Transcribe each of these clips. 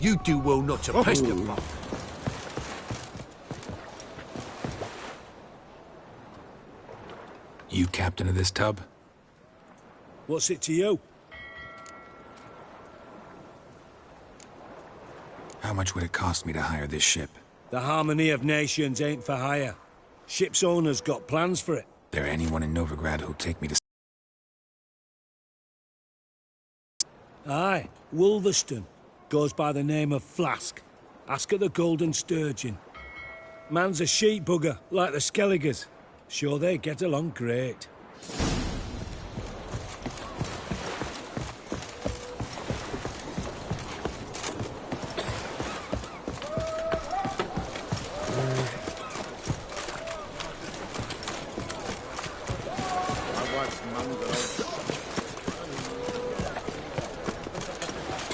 You do well not to press the button. You captain of this tub? What's it to you? How much would it cost me to hire this ship? The Harmony of Nations ain't for hire. Ship's owner's got plans for it. There anyone in Novigrad who'll take me to... Aye, Wolverston. Goes by the name of Flask. Ask at the Golden Sturgeon. Man's a sheep bugger, like the Skelligers. Sure they get along great.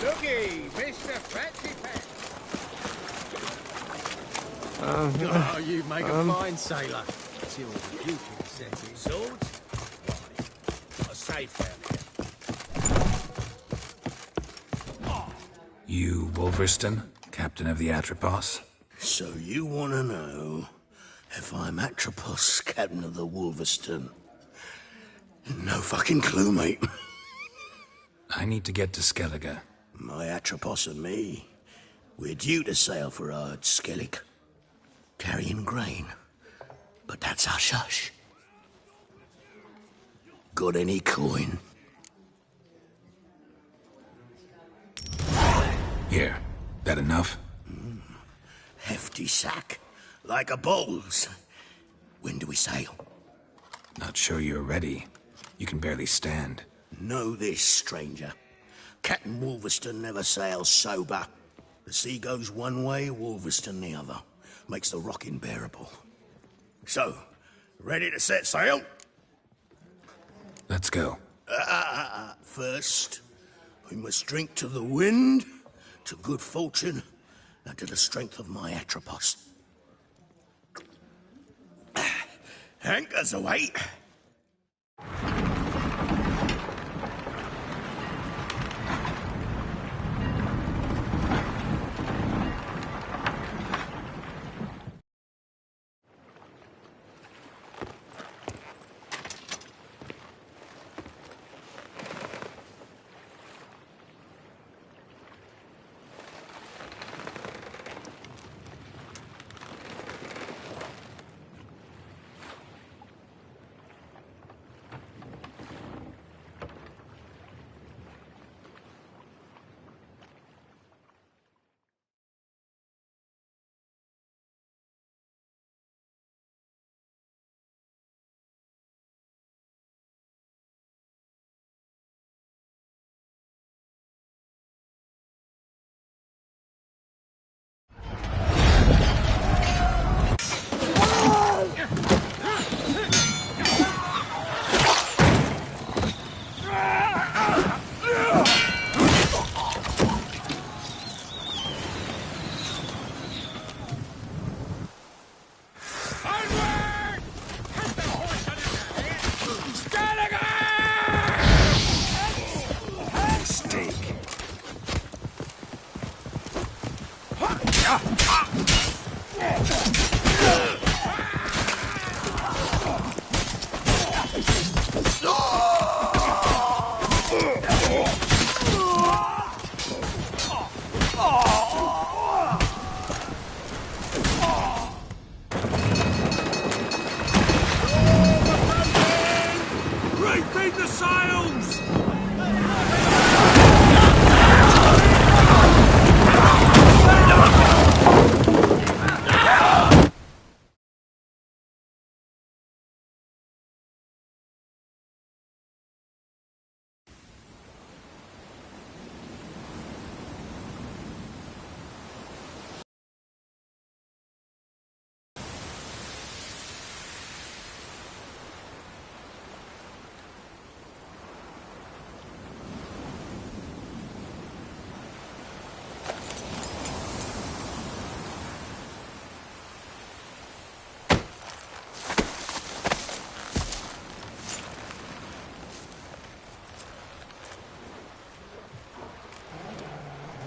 Looky, Mr. Fancy Pants. Oh, you make a fine sailor. Till you can set it. Swords? Right. A safe down here. You, Wolverston, captain of the Atropos? So you want to know if I'm Atropos, captain of the Wolverston? No fucking clue, mate. I need to get to Skellige. My Atropos and me, we're due to sail for Ard Skellig, carrying grain. But that's hush-hush. Got any coin? Here. That enough? Hefty sack, like a bull's. When do we sail? Not sure you're ready. You can barely stand. Know this, stranger. Captain Wolverston never sails sober. The sea goes one way, Wolverston the other. Makes the rocking bearable. So, ready to set sail? Let's go. First, we must drink to the wind, to good fortune, and to the strength of my Atropos. Anchors away.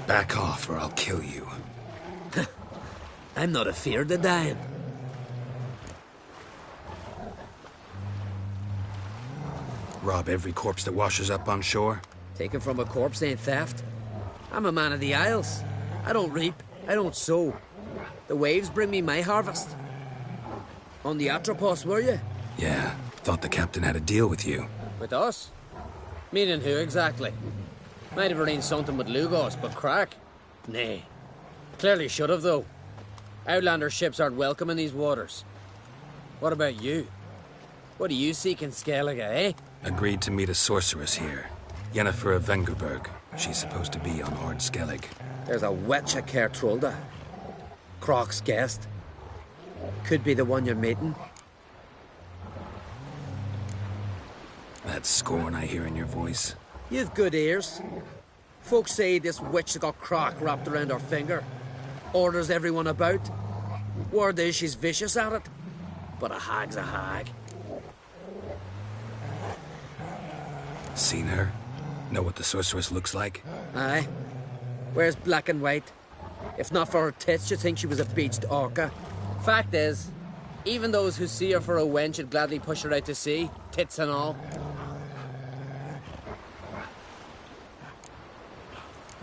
Back off or I'll kill you. I'm not afeard of dying. Rob every corpse that washes up on shore? Taken from a corpse ain't theft. I'm a man of the Isles. I don't reap, I don't sow. The waves bring me my harvest. On the Atropos, were you? Yeah, thought the captain had a deal with you. With us? Meaning who exactly? Might have arranged something with Lugos, but crack? Nay. Clearly should have, though. Outlander ships aren't welcome in these waters. What about you? What do you seek in Skellige, eh? Agreed to meet a sorceress here. Yennefer of Vengerberg. She's supposed to be on Ord Skellig. There's a witch at Caer Trolda. Croc's guest. Could be the one you're meeting. That scorn I hear in your voice. You've good ears. Folks say this witch has got Croc wrapped around her finger. Orders everyone about. Word is she's vicious at it. But a hag's a hag. Seen her? Know what the sorceress looks like? Aye. Wears black and white. If not for her tits, you'd think she was a beached orca. Fact is, even those who see her for a wench would gladly push her out to sea, tits and all.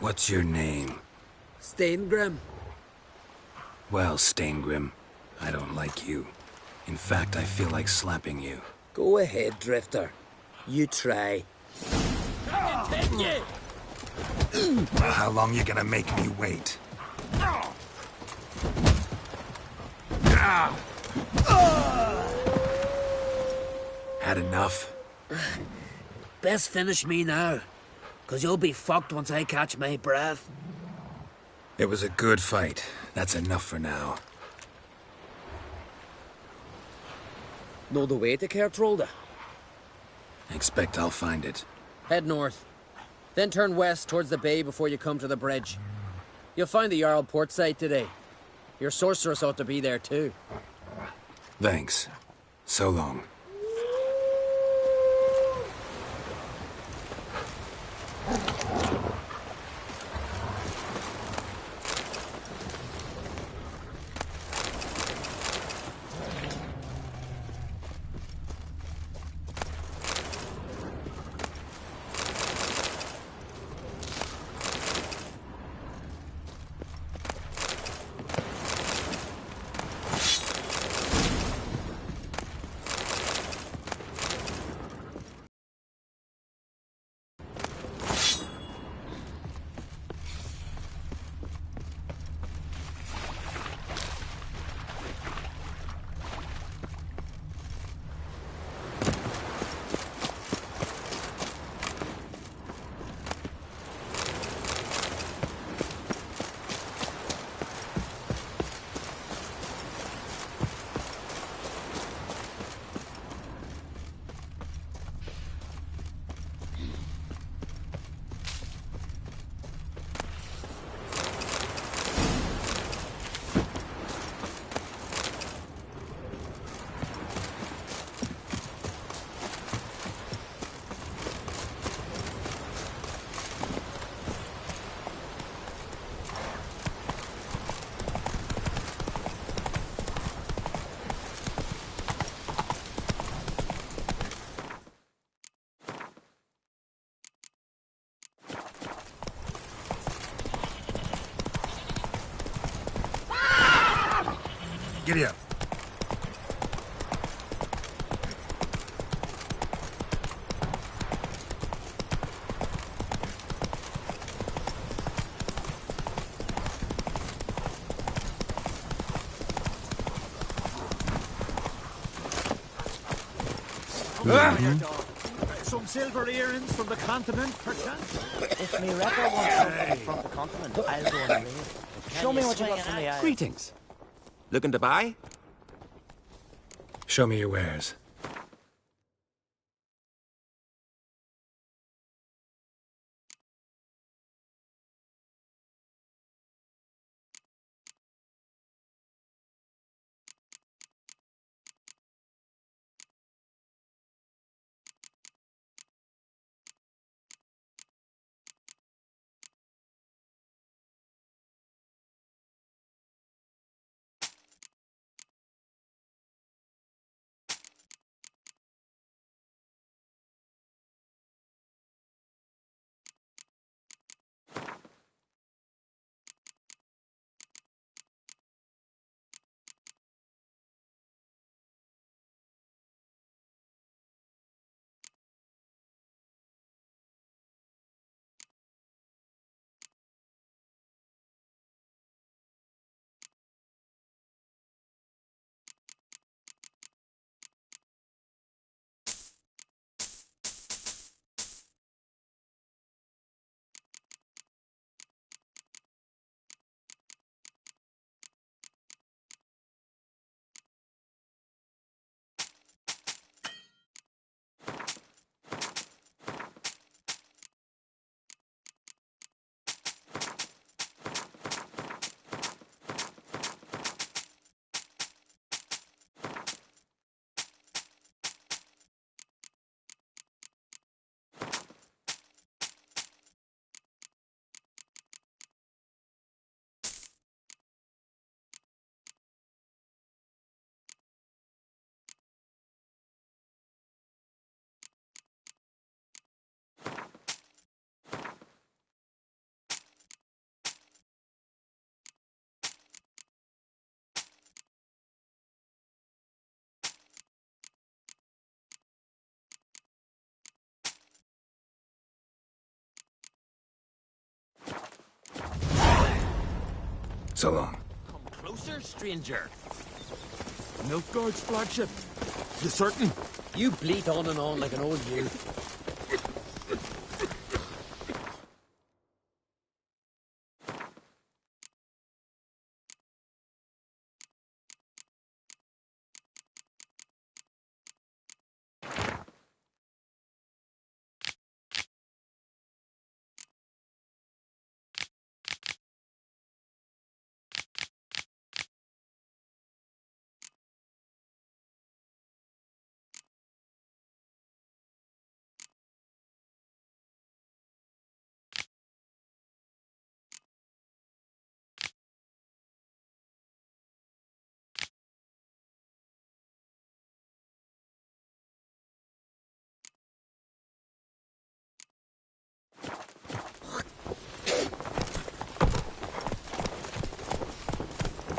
What's your name? Steingrim. Well, Steingrim, I don't like you. In fact, I feel like slapping you. Go ahead, Drifter. You try. How long you gonna make me wait? Had enough? Best finish me now, 'cause you'll be fucked once I catch my breath. It was a good fight. That's enough for now. Know the way to Caer Trolda? Expect I'll find it. Head north. Then turn west towards the bay before you come to the bridge. You'll find the Jarl port site today. Your sorceress ought to be there too. Thanks. So long. Giddy up. Some silver earrings from the continent, perchance? If me wrecker wants something from the continent, I'll go and leave. Show me what you got from the island. Greetings. Looking to buy? Show me your wares. So long. Come closer, stranger. Nilfgaard's flagship. You certain? You bleat on and on like an old youth.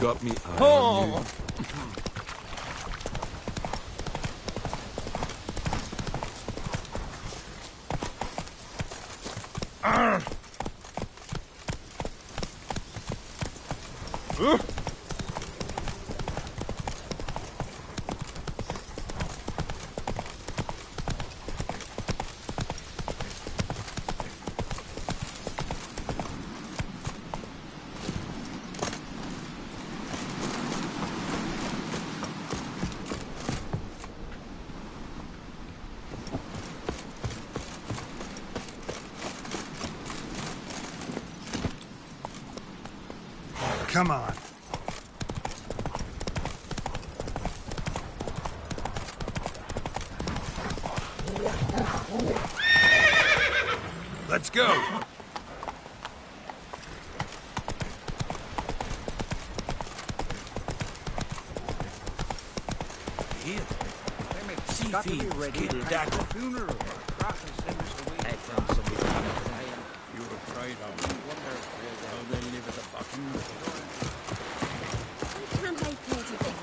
Got me eye on you. Come on. Let's go. Got to be ready to have the funeral. I found somebody dying. You would have cried out. Wonder how they live at the bottom. Can't I pay to get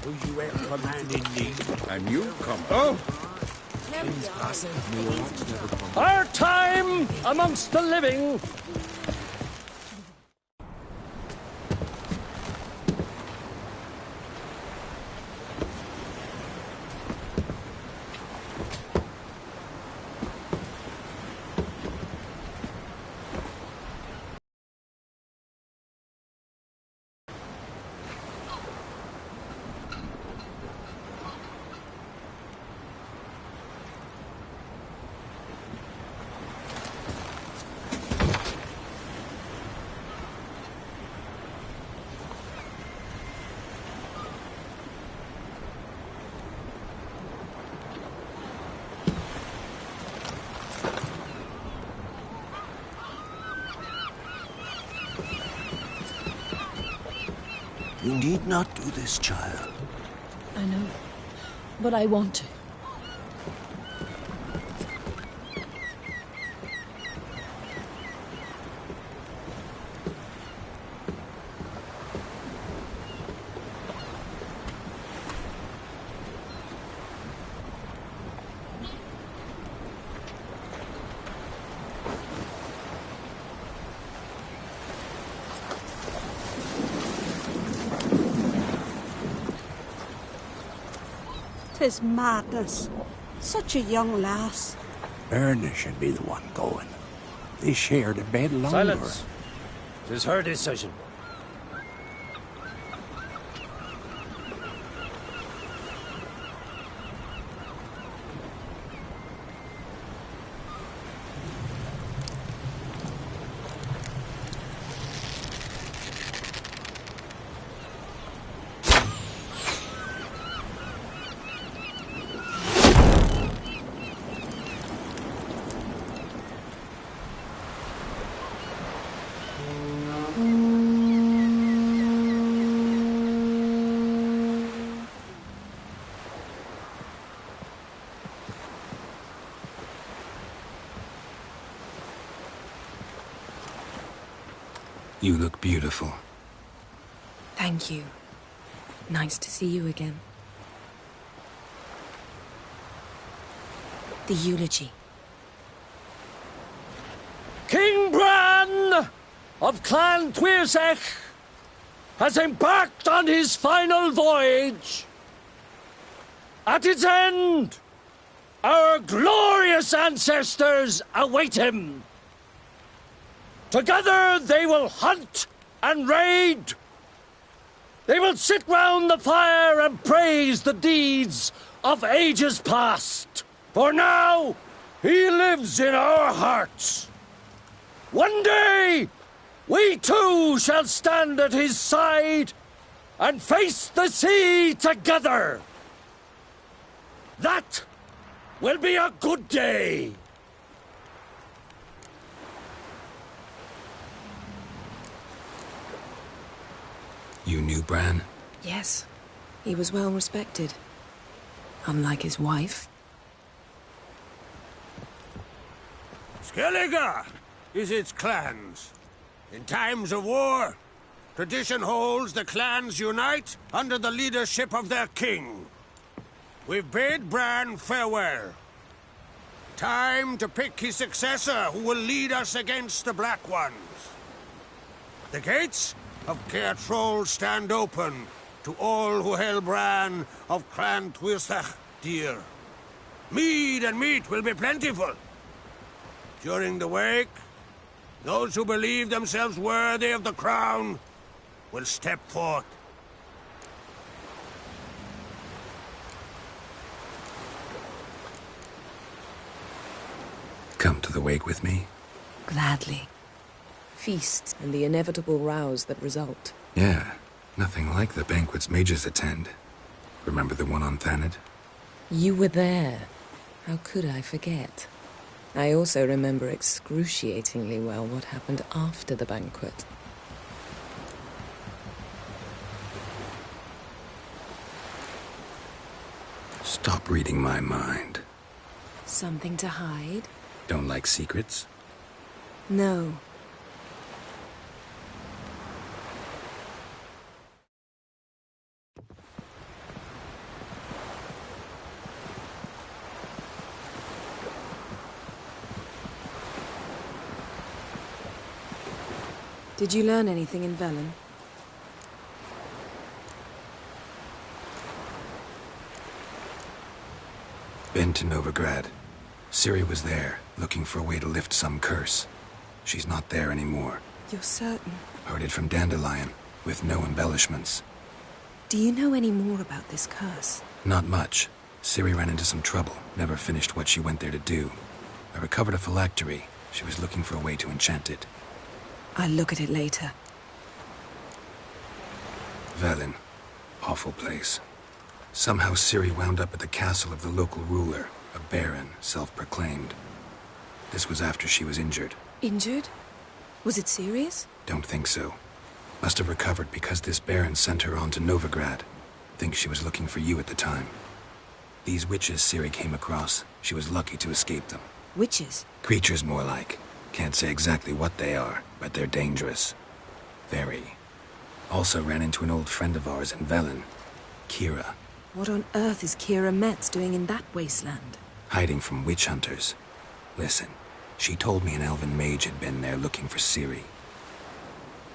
Will you ever command in need? And you come. Oh! Our time amongst the living. You need not do this, child. I know, but I want to. Tis madness. Such a young lass. Erna should be the one going. They shared a bed longer. Silence. 'Tis her decision. You look beautiful. Thank you. Nice to see you again. The eulogy. King Bran of Clan Tuirsech has embarked on his final voyage. At its end, our glorious ancestors await him. Together they will hunt and raid. They will sit round the fire and praise the deeds of ages past. For now, he lives in our hearts. One day, we too shall stand at his side and face the sea together. That will be a good day. You knew Bran? Yes. He was well respected. Unlike his wife. Skellige is its clans. In times of war, tradition holds the clans unite under the leadership of their king. We've bade Bran farewell. Time to pick his successor who will lead us against the Black Ones. The gates of Caer Troll stand open to all who hail Bran of Clan Tuirsach dear. Mead and meat will be plentiful. During the wake, those who believe themselves worthy of the crown will step forth. Come to the wake with me? Gladly. Feasts and the inevitable rows that result. Yeah, nothing like the banquets mages attend. Remember the one on Thanedd? You were there. How could I forget? I also remember excruciatingly well what happened after the banquet. Stop reading my mind. Something to hide? Don't like secrets? No. Did you learn anything in Velen? Been to Novigrad. Ciri was there, looking for a way to lift some curse. She's not there anymore. You're certain? Heard it from Dandelion, with no embellishments. Do you know any more about this curse? Not much. Ciri ran into some trouble, never finished what she went there to do. I recovered a phylactery. She was looking for a way to enchant it. I'll look at it later. Velen. Awful place. Somehow Ciri wound up at the castle of the local ruler, a baron, self-proclaimed. This was after she was injured. Injured? Was it serious? Don't think so. Must have recovered because this baron sent her on to Novigrad. Think she was looking for you at the time. These witches Ciri came across, she was lucky to escape them. Witches? Creatures more like. Can't say exactly what they are, but they're dangerous. Very. Also ran into an old friend of ours in Velen, Kira. What on earth is Kira Metz doing in that wasteland? Hiding from witch hunters. Listen, she told me an elven mage had been there looking for Ciri.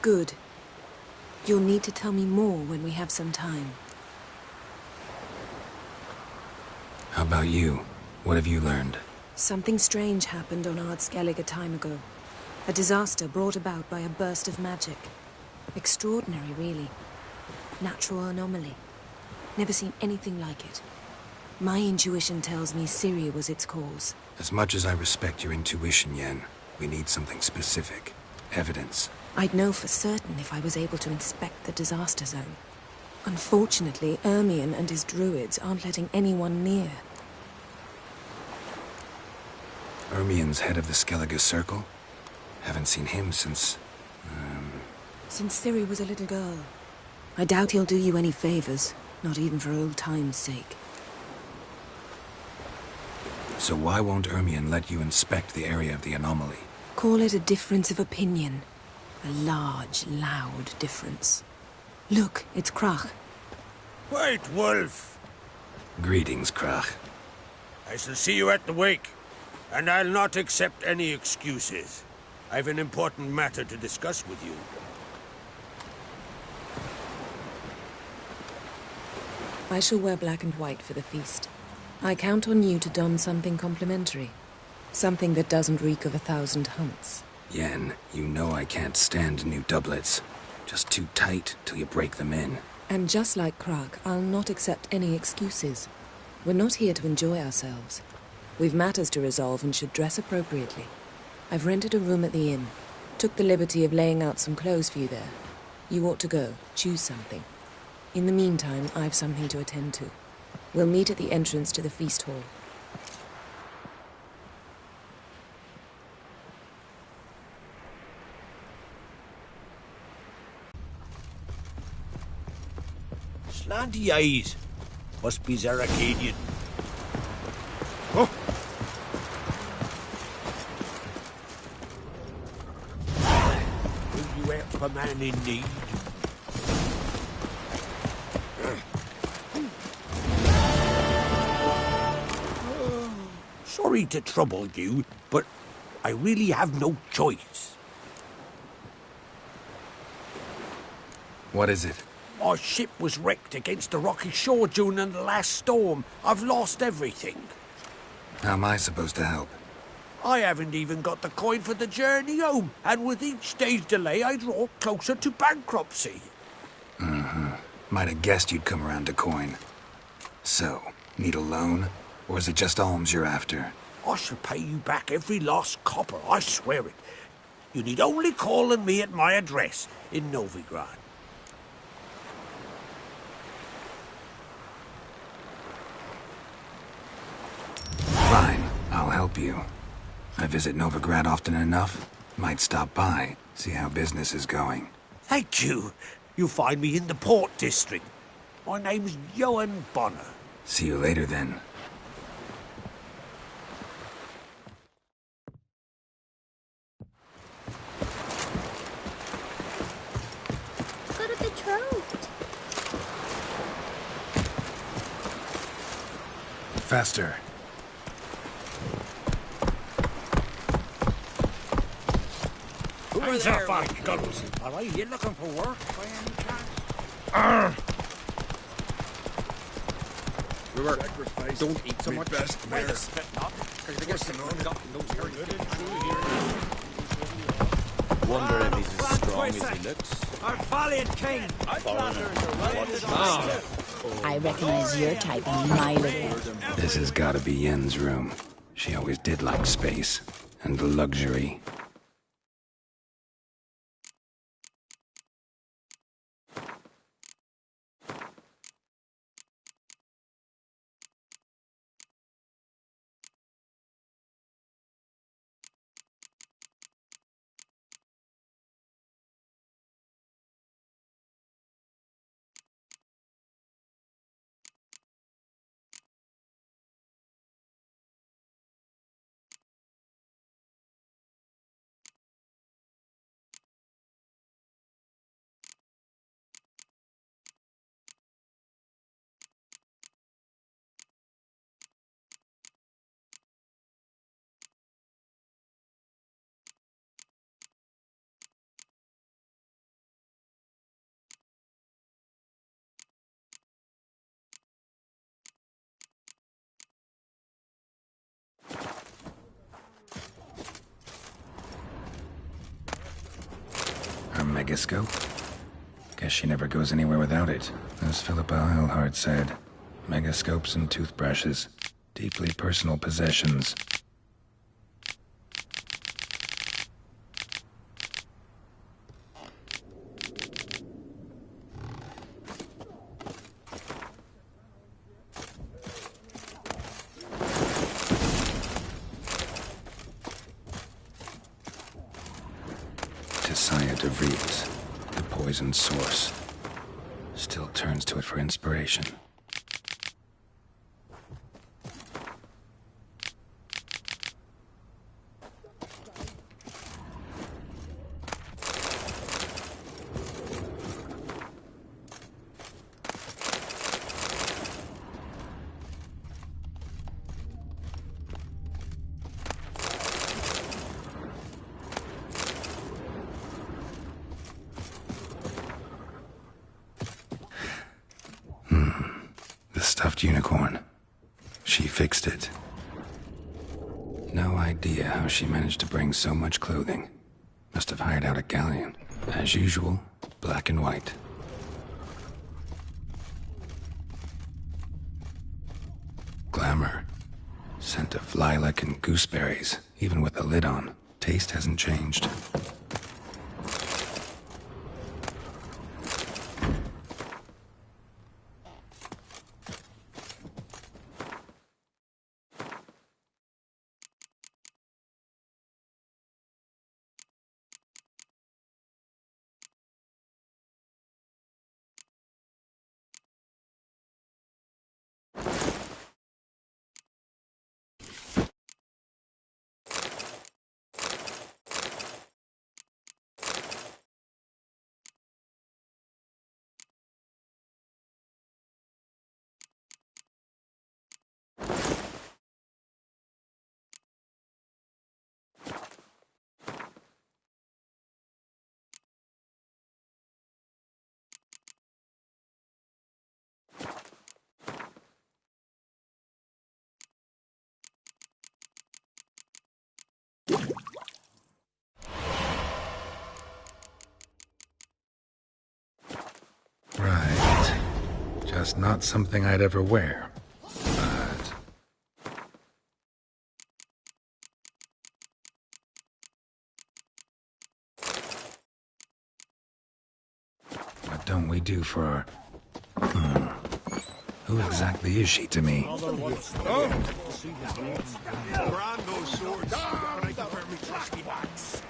Good. You'll need to tell me more when we have some time. How about you? What have you learned? Something strange happened on Ard Skellige a time ago. A disaster brought about by a burst of magic. Extraordinary, really. Natural anomaly. Never seen anything like it. My intuition tells me Ciri was its cause. As much as I respect your intuition, Yen, we need something specific. Evidence. I'd know for certain if I was able to inspect the disaster zone. Unfortunately, Ermion and his druids aren't letting anyone near. Ermion's head of the Skellige Circle? Haven't seen him since... Since Ciri was a little girl. I doubt he'll do you any favors, not even for old time's sake. So why won't Ermion let you inspect the area of the anomaly? Call it a difference of opinion. A large, loud difference. Look, it's Crach. White Wolf! Greetings, Crach. I shall see you at the wake, and I'll not accept any excuses. I've an important matter to discuss with you. I shall wear black and white for the feast. I count on you to don something complimentary. Something that doesn't reek of 1,000 hunts. Yen, you know I can't stand new doublets. Just too tight till you break them in. And just like Krak, I'll not accept any excuses. We're not here to enjoy ourselves. We've matters to resolve and should dress appropriately. I've rented a room at the inn. Took the liberty of laying out some clothes for you there. You ought to go. Choose something. In the meantime, I've something to attend to. We'll meet at the entrance to the feast hall. Slanty eyes. Must be Zaracadian. Oh. Will you help a man in need? Sorry to trouble you, but I really have no choice. What is it? Our ship was wrecked against the rocky shore during the last storm. I've lost everything. How am I supposed to help? I haven't even got the coin for the journey home, and with each day's delay, I draw closer to bankruptcy. Might have guessed you'd come around to coin. So, need a loan? Or is it just alms you're after? I shall pay you back every last copper, I swear it. You need only call on me at my address in Novigrad. Fine, I'll help you. I visit Novigrad often enough. Might stop by, see how business is going. Thank you. You'll find me in the Port District. My name's Johan Bonner. See you later then. Got a betrothed. Faster. Hands up, our guns. All right, you looking for work by any chance? River, don't eat so much. Why the spit not? Wonder if he's as strong as he looks. Our valiant king! I recognize your type a mile away. This has gotta be Yen's room. She always did like space. And luxury. Her megascope? Guess she never goes anywhere without it. As Philippa Eilhart said, megascopes and toothbrushes. Deeply personal possessions. Tisaya de Vries, the poison source. Still turns to it for inspiration. stuffed unicorn. She fixed it. No idea how she managed to bring so much clothing. Must have hired out a galleon. As usual, black and white. Glamour. Scent of lilac and gooseberries, even with the lid on. Taste hasn't changed. Right. Just not something I'd ever wear. What don't we do for our... Who exactly is she to me? Brand those swords. Thank you for me trusty box.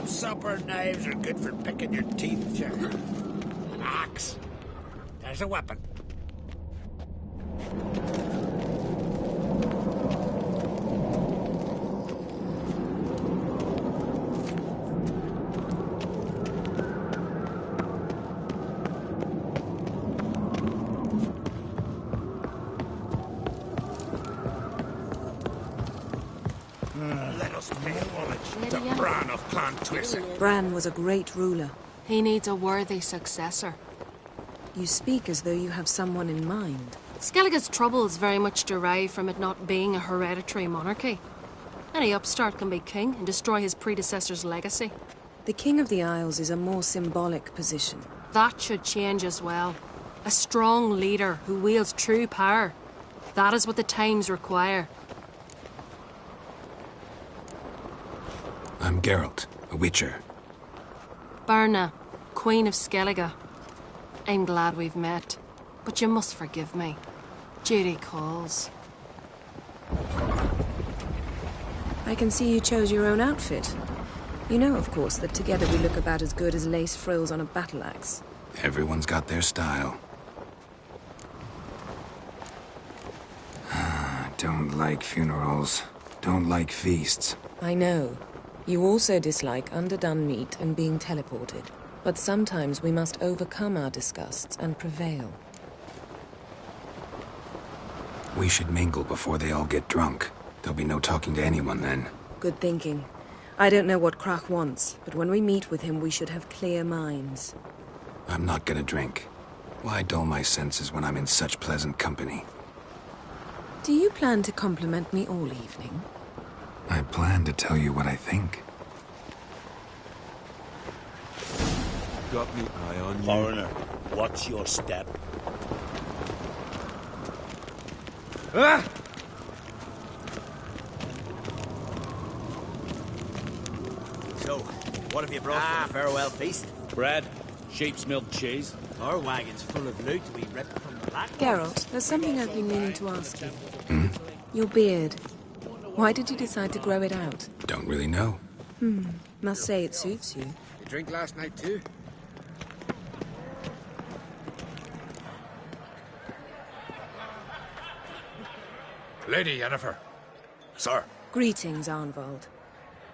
Supper knives are good for picking your teeth, Jack. An axe. There's a weapon. Let us pay homage to Bran of Clan Twisik. Bran was a great ruler. He needs a worthy successor. You speak as though you have someone in mind. Skellige's troubles very much derive from it not being a hereditary monarchy. Any upstart can be king and destroy his predecessor's legacy. The King of the Isles is a more symbolic position. That should change as well. A strong leader who wields true power. That is what the times require. I'm Geralt, a witcher. Birna, Queen of Skellige. I'm glad we've met, but you must forgive me. Duty calls. I can see you chose your own outfit. You know, of course, that together we look about as good as lace frills on a battle axe. Everyone's got their style. Don't like funerals. Don't like feasts. I know. You also dislike underdone meat and being teleported. But sometimes we must overcome our disgusts and prevail. We should mingle before they all get drunk. There'll be no talking to anyone then. Good thinking. I don't know what Crach wants, but when we meet with him, we should have clear minds. I'm not gonna drink. Why dull my senses when I'm in such pleasant company? Do you plan to compliment me all evening? I plan to tell you what I think. Got me eye on you. Foreigner, watch your step. Ah! So, what have you brought for the farewell feast? Bread, sheep's milk cheese. Our wagon's full of loot we ripped from the black. Geralt, there's something I've been meaning to ask you. Hmm? Your beard. Why did you decide to grow it out? Don't really know. Must say it suits you. You drink last night too? Lady Yennefer. Sir. Greetings, Arnvald.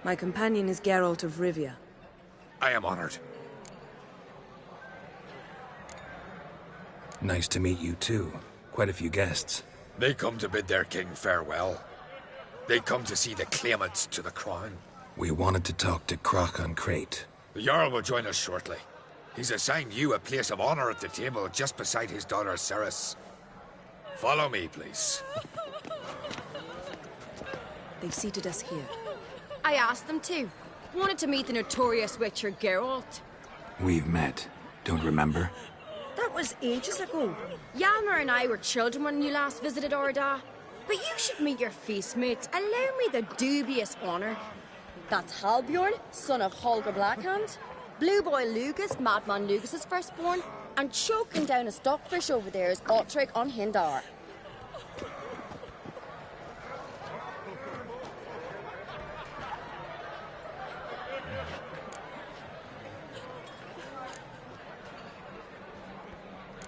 My companion is Geralt of Rivia. I am honored. Nice to meet you, too. Quite a few guests. They come to bid their king farewell. They come to see the claimants to the crown. We wanted to talk to Croc on Crate. The Jarl will join us shortly. He's assigned you a place of honor at the table just beside his daughter Cerys. Follow me, please. They've seated us here. I asked them to. Wanted to meet the notorious witcher Geralt. We've met. Don't remember? That was ages ago. Hjalmar and I were children when you last visited Orda. But you should meet your feast mates. Allow me the dubious honor. That's Halbjorn, son of Holger Blackhand. Blue Boy Lugus, Madman Lugus' firstborn. And choking down a stockfish over there is Otric on Hindar.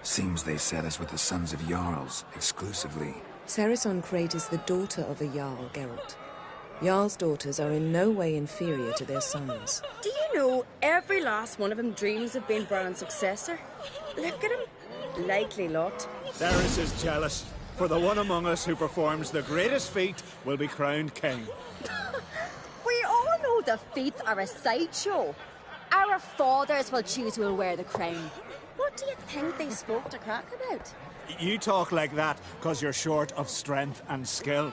Seems they set us with the sons of Jarls, exclusively. Cerys on Crate is the daughter of a Jarl, Geralt. Jarl's daughters are in no way inferior to their sons. Do you know every last one of them dreams of being Bran's successor? Look at him. Likely lot. Cerys is jealous, for the one among us who performs the greatest feat will be crowned king. We all know the feats are a sideshow. Our fathers will choose who will wear the crown. What do you think they spoke to Crack about? You talk like that because you're short of strength and skill.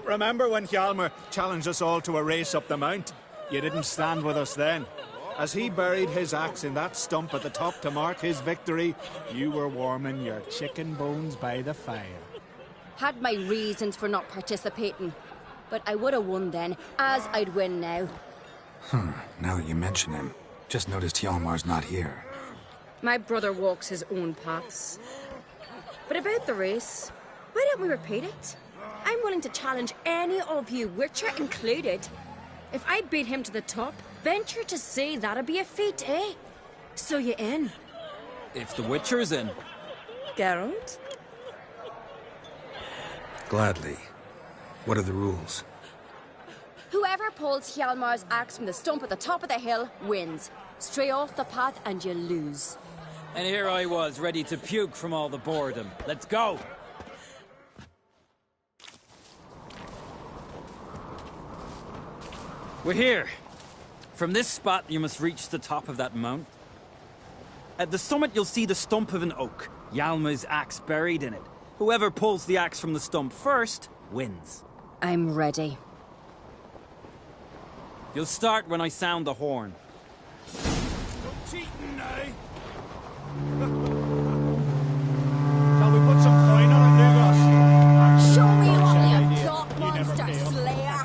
Remember when Hjalmar challenged us all to a race up the mount? You didn't stand with us then. As he buried his axe in that stump at the top to mark his victory, you were warming your chicken bones by the fire. Had my reasons for not participating. But I would have won then, as I'd win now. Now that you mention him, just noticed Hjalmar's not here. My brother walks his own paths. But about the race, why don't we repeat it? I'm willing to challenge any of you, Witcher included. If I beat him to the top, venture to say that'd be a feat, eh? So you in? If the Witcher's in. Geralt? Gladly. What are the rules? Whoever pulls Hjalmar's axe from the stump at the top of the hill wins. Stray off the path and you lose. And here I was, ready to puke from all the boredom. Let's go! We're here. From this spot, you must reach the top of that mount. At the summit, you'll see the stump of an oak. Hjalmar's axe buried in it. Whoever pulls the axe from the stump first, wins. I'm ready. You'll start when I sound the horn. Cheating, eh? Shall we put some coin on it, Lugos? Show me what you've got, monster slayer!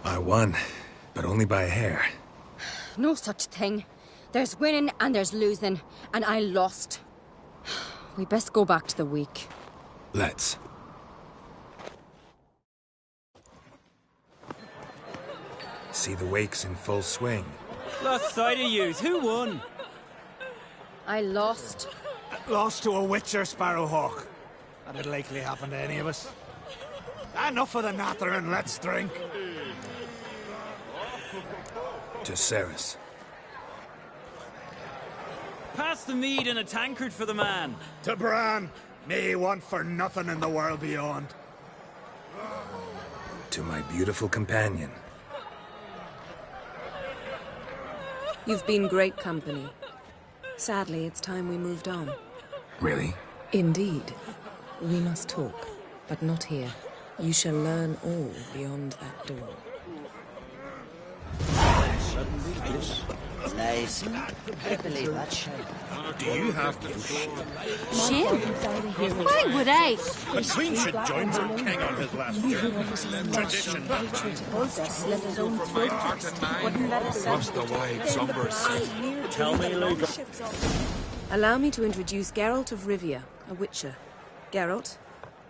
I won, but only by a hair. No such thing. There's winning and there's losing, and I lost. We best go back to the week. Let's. See the wakes in full swing. Lost sight of yous. Who won? I lost. Lost to a witcher, Sparrowhawk. That'd likely happen to any of us. Enough of the nattering, let's drink. To Cerys. Pass the mead in a tankard for the man. To Bran. May he want for nothing in the world beyond. To my beautiful companion. You've been great company. Sadly, it's time we moved on. Really? Indeed. We must talk, but not here. You shall learn all beyond that door. Nice. I believe that shit. Do you have to... Shit? Why would I? The Queen should join her king on his last journey. Tradition. Must the wide somber sea. Tell me, Luke. Allow me to introduce Geralt of Rivia, a witcher. Geralt,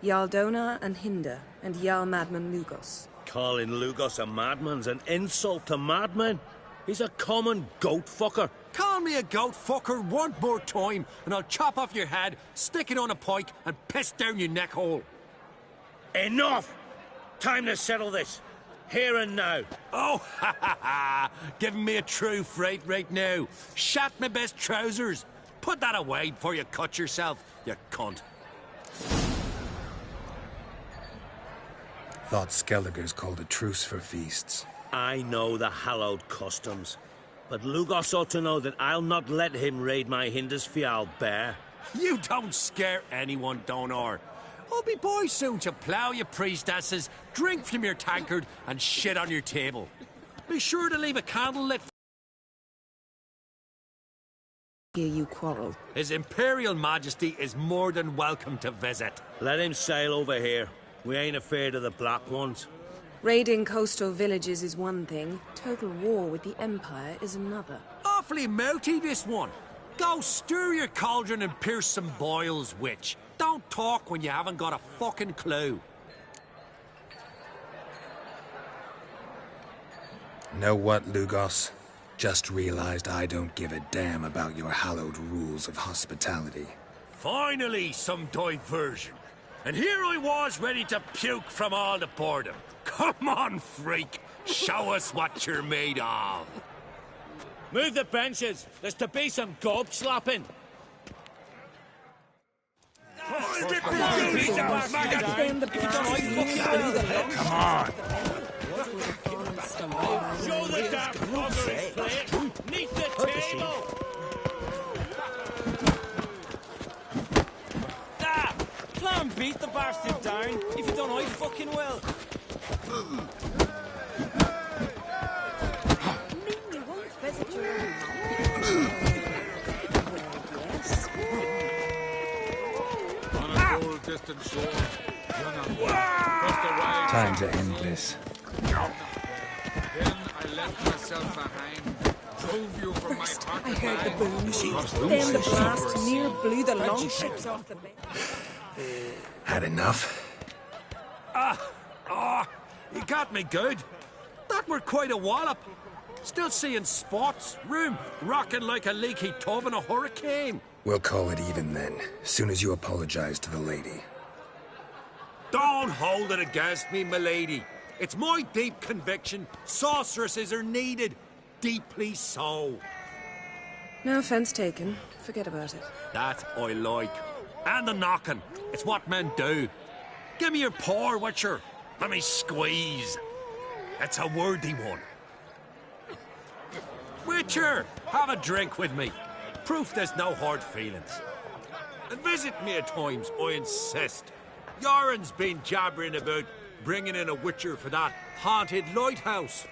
Jarl Donar and Hinder, and Jarl Madman Lugos. Calling Lugos a madman's an insult to madmen. He's a common goat fucker. Call me a goat fucker one more time, and I'll chop off your head, stick it on a pike, and piss down your neck hole. Enough! Time to settle this. Here and now. Oh, ha ha ha! Giving me a true fright right now. Shat my best trousers. Put that away before you cut yourself, you cunt. Thought Skellige's called a truce for feasts. I know the hallowed customs, but Lugos ought to know that I'll not let him raid my Hindisfial bear. You don't scare anyone, Donar. I'll be boy soon to plough your priestesses, drink from your tankard, and shit on your table. Be sure to leave a candle lit. Here you quarrel. His Imperial Majesty is more than welcome to visit. Let him sail over here. We ain't afraid of the Black Ones. Raiding coastal villages is one thing. Total war with the Empire is another. Awfully mouty, this one. Go stir your cauldron and pierce some boils, witch. Don't talk when you haven't got a fucking clue. Know what, Lugos? Just realized I don't give a damn about your hallowed rules of hospitality. Finally, some diversion. And here I was ready to puke from all the boredom. Come on, freak. Show us what you're made of. Move the benches. There's to be some gob slapping. Come on. Show the damn bugger plate. Meet the table. Try and beat the bastard down. If you don't, I fucking will. Time to end this. Then I left myself behind. Drove you from my heart. I heard the boom. Then the blast near blew the longships off the bed. Had enough? You got me good. That were quite a wallop. Still seeing spots, room, rocking like a leaky tub in a hurricane. We'll call it even then, soon as you apologize to the lady. Don't hold it against me, milady. It's my deep conviction sorceresses are needed. Deeply so. No offense taken. Forget about it. That I like. And the knocking. It's what men do. Give me your paw, Witcher. Let me squeeze. It's a worthy one. Witcher, have a drink with me. Proof there's no hard feelings. And visit me at times, I insist. Yoren's been jabbering about bringing in a Witcher for that haunted lighthouse.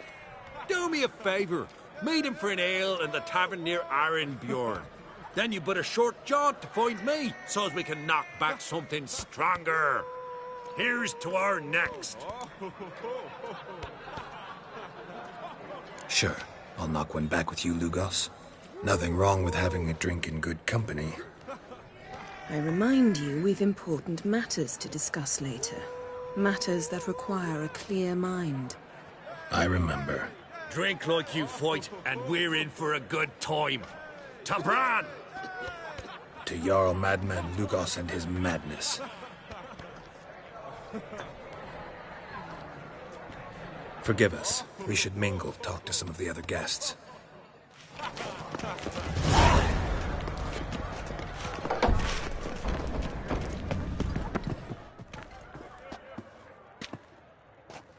Do me a favour. Meet him for an ale in the tavern near Arenbjorn. Then you but a short jaunt to find me, so as we can knock back something stronger. Here's to our next. Sure, I'll knock one back with you, Lugos. Nothing wrong with having a drink in good company. I remind you we've important matters to discuss later. Matters that require a clear mind. I remember. Drink like you fight, and we're in for a good time. To Bran! to Jarl Madman Lugos and his madness. Forgive us. We should mingle, talk to some of the other guests.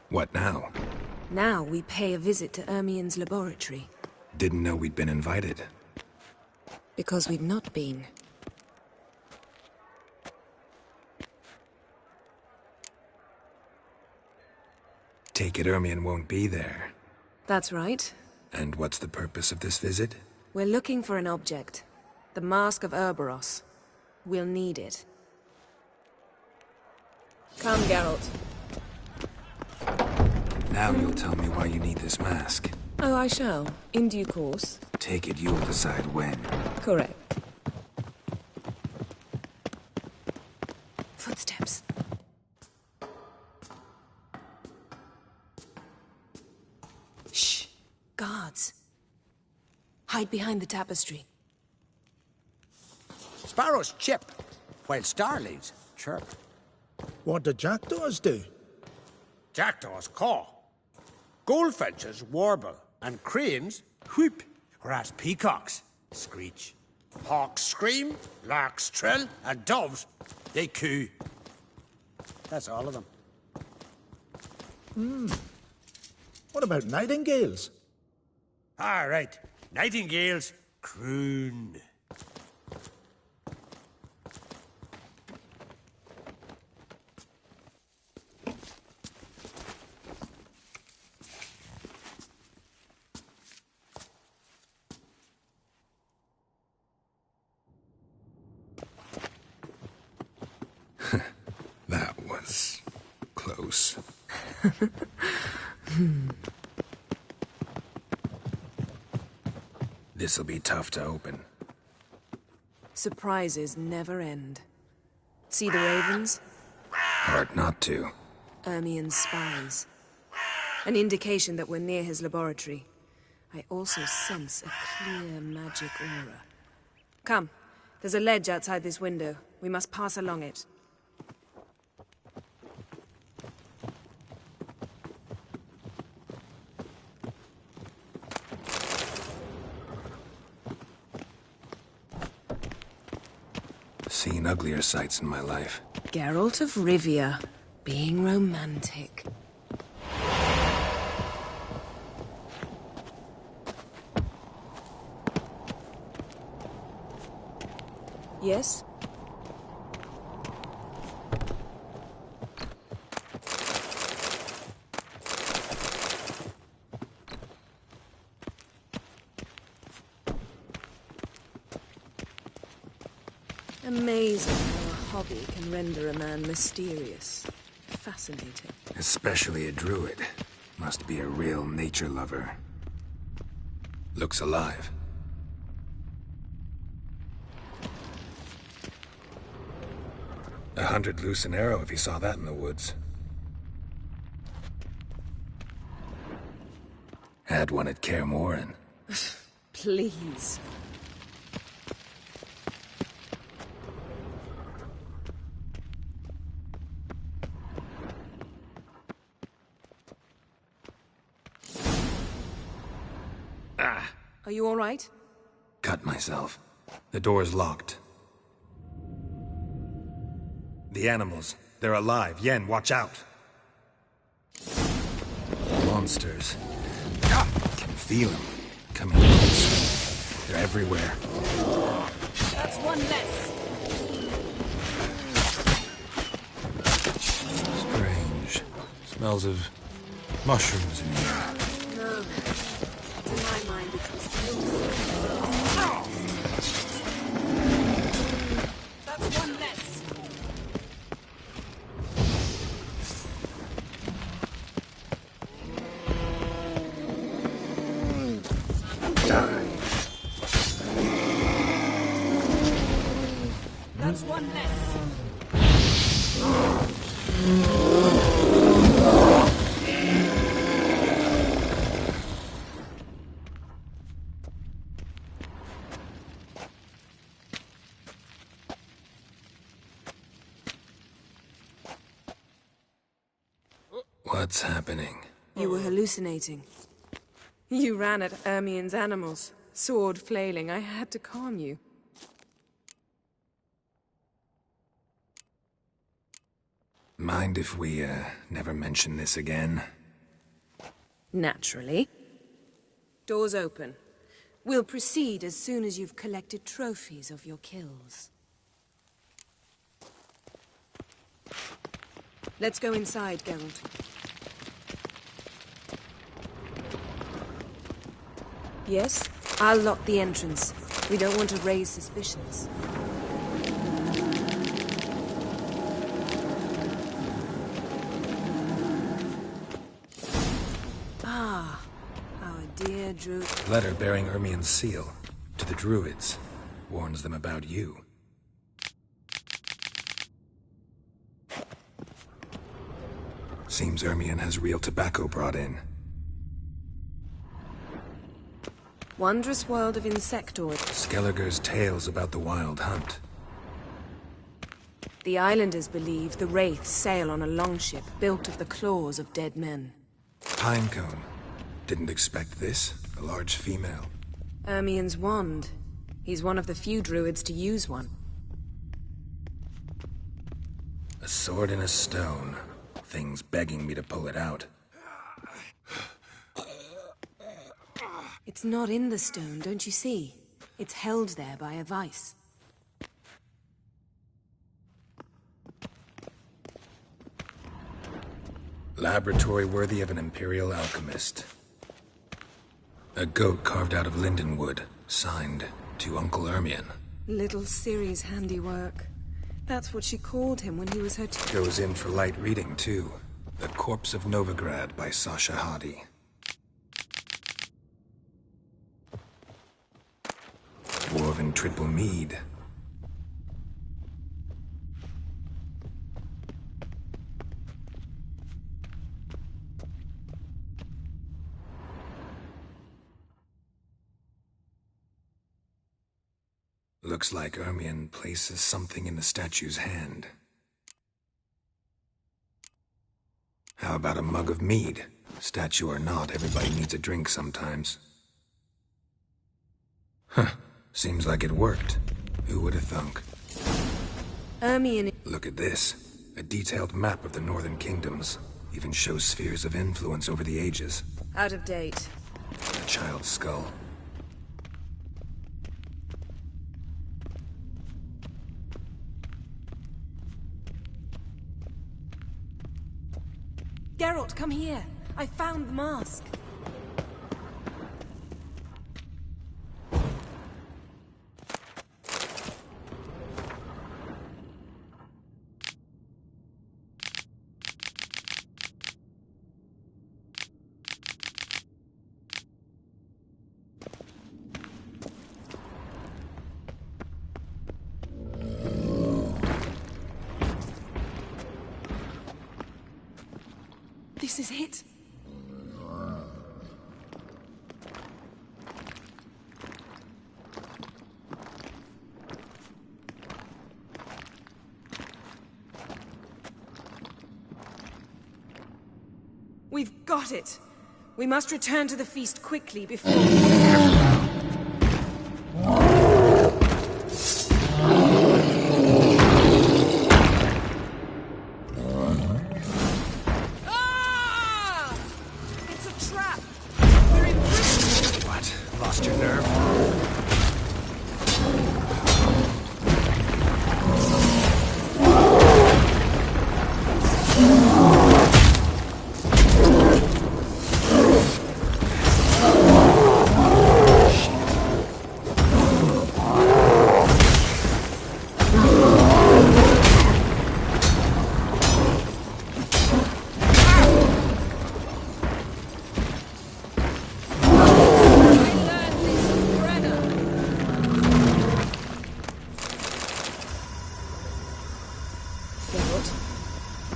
What now? Now we pay a visit to Ermien's laboratory. Didn't know we'd been invited. Because we've not been. Take it Ermien won't be there. That's right. And what's the purpose of this visit? We're looking for an object. The Mask of Urboros. We'll need it. Come, Geralt. Now you'll tell me why you need this mask. Oh, I shall. In due course. Take it you'll decide when. Correct. Footsteps. Shh. Guards. Hide behind the tapestry. Sparrows chip, while starlings chirp. What do jackdaws do? Jackdaws caw. Goldfinches warble, and cranes whoop, whereas peacocks screech. Hawks scream, larks trill, and doves, they coo. That's all of them. What about nightingales? All right, nightingales croon. That was close. This'll be tough to open. Surprises never end. See the ravens? Hard not to. Ermien's spies. An indication that we're near his laboratory. I also sense a clear magic aura. Come, there's a ledge outside this window. We must pass along it. Seen uglier sights in my life. Geralt of Rivia, being romantic. Yes? Amazing how a hobby can render a man mysterious. Fascinating. Especially a druid. Must be a real nature lover. Looks alive. A 100 loose an arrow if he saw that in the woods. Had one at Kaer Morhen. Please. Are you all right? Cut myself. The door's locked. The animals. They're alive. Yen, watch out. Monsters. Can feel them. Coming close. They're everywhere. That's one less. Strange. Smells of mushrooms in here. No. To my mind, it's the same. That's one less. Die. That's one less. What's happening? You were hallucinating. You ran at Ermien's animals, sword flailing. I had to calm you. Mind if we, never mention this again? Naturally. Doors open. We'll proceed as soon as you've collected trophies of your kills. Let's go inside, Geralt. Yes? I'll lock the entrance. We don't want to raise suspicions. Ah, our dear Druid. Letter bearing Ermien's seal. To the Druids. Warns them about you. Seems Ermien has real tobacco brought in. Wondrous world of insectoids. Skellige's tales about the wild hunt. The islanders believe the wraiths sail on a longship built of the claws of dead men. Pinecone. Didn't expect this. A large female. Ermien's wand. He's one of the few druids to use one. A sword in a stone. Thing's begging me to pull it out. It's not in the stone, don't you see? It's held there by a vice. Laboratory worthy of an imperial alchemist. A goat carved out of lindenwood, signed to Uncle Ermien. Little Ciri's handiwork. That's what she called him when he was her Goes in for light reading, too. The Corpse of Novigrad by Sasha Hadi. Dwarven triple mead. Looks like Ermien places something in the statue's hand. How about a mug of mead? Statue or not, everybody needs a drink sometimes. Huh. Seems like it worked. Who would have thunk? Ermien... Look at this. A detailed map of the Northern Kingdoms. Even shows spheres of influence over the ages. Out of date. A child's skull. Geralt, come here. I found the mask. This is it. We've got it. We must return to the feast quickly before... Lost your nerve?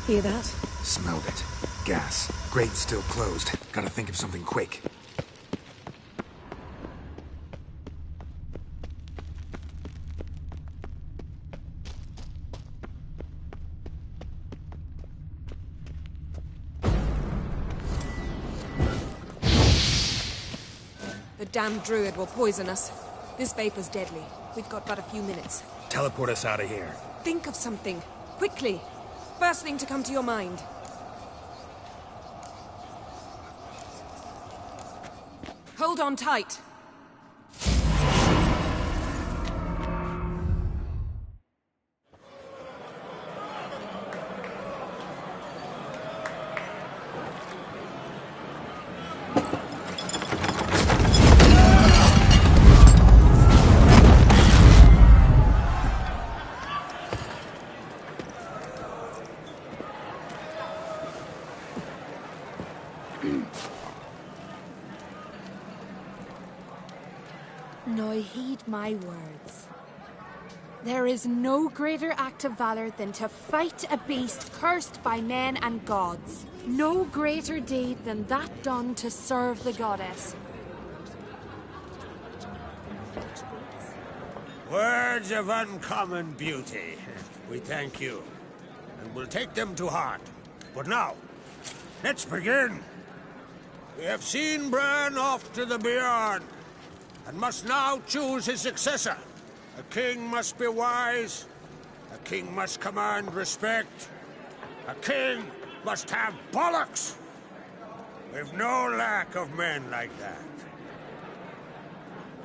Hear that? Smelled it. Gas. Grate's still closed. Gotta think of something quick. The damned druid will poison us. This vapor's deadly. We've got but a few minutes. Teleport us out of here. Think of something. Quickly. First thing to come to your mind. Hold on tight. Now heed my words. There is no greater act of valor than to fight a beast cursed by men and gods. No greater deed than that done to serve the goddess. Words of uncommon beauty. We thank you, and we'll take them to heart. But now, let's begin. We have seen Bran off to the beyond, and must now choose his successor. A king must be wise. A king must command respect. A king must have bollocks. We've no lack of men like that.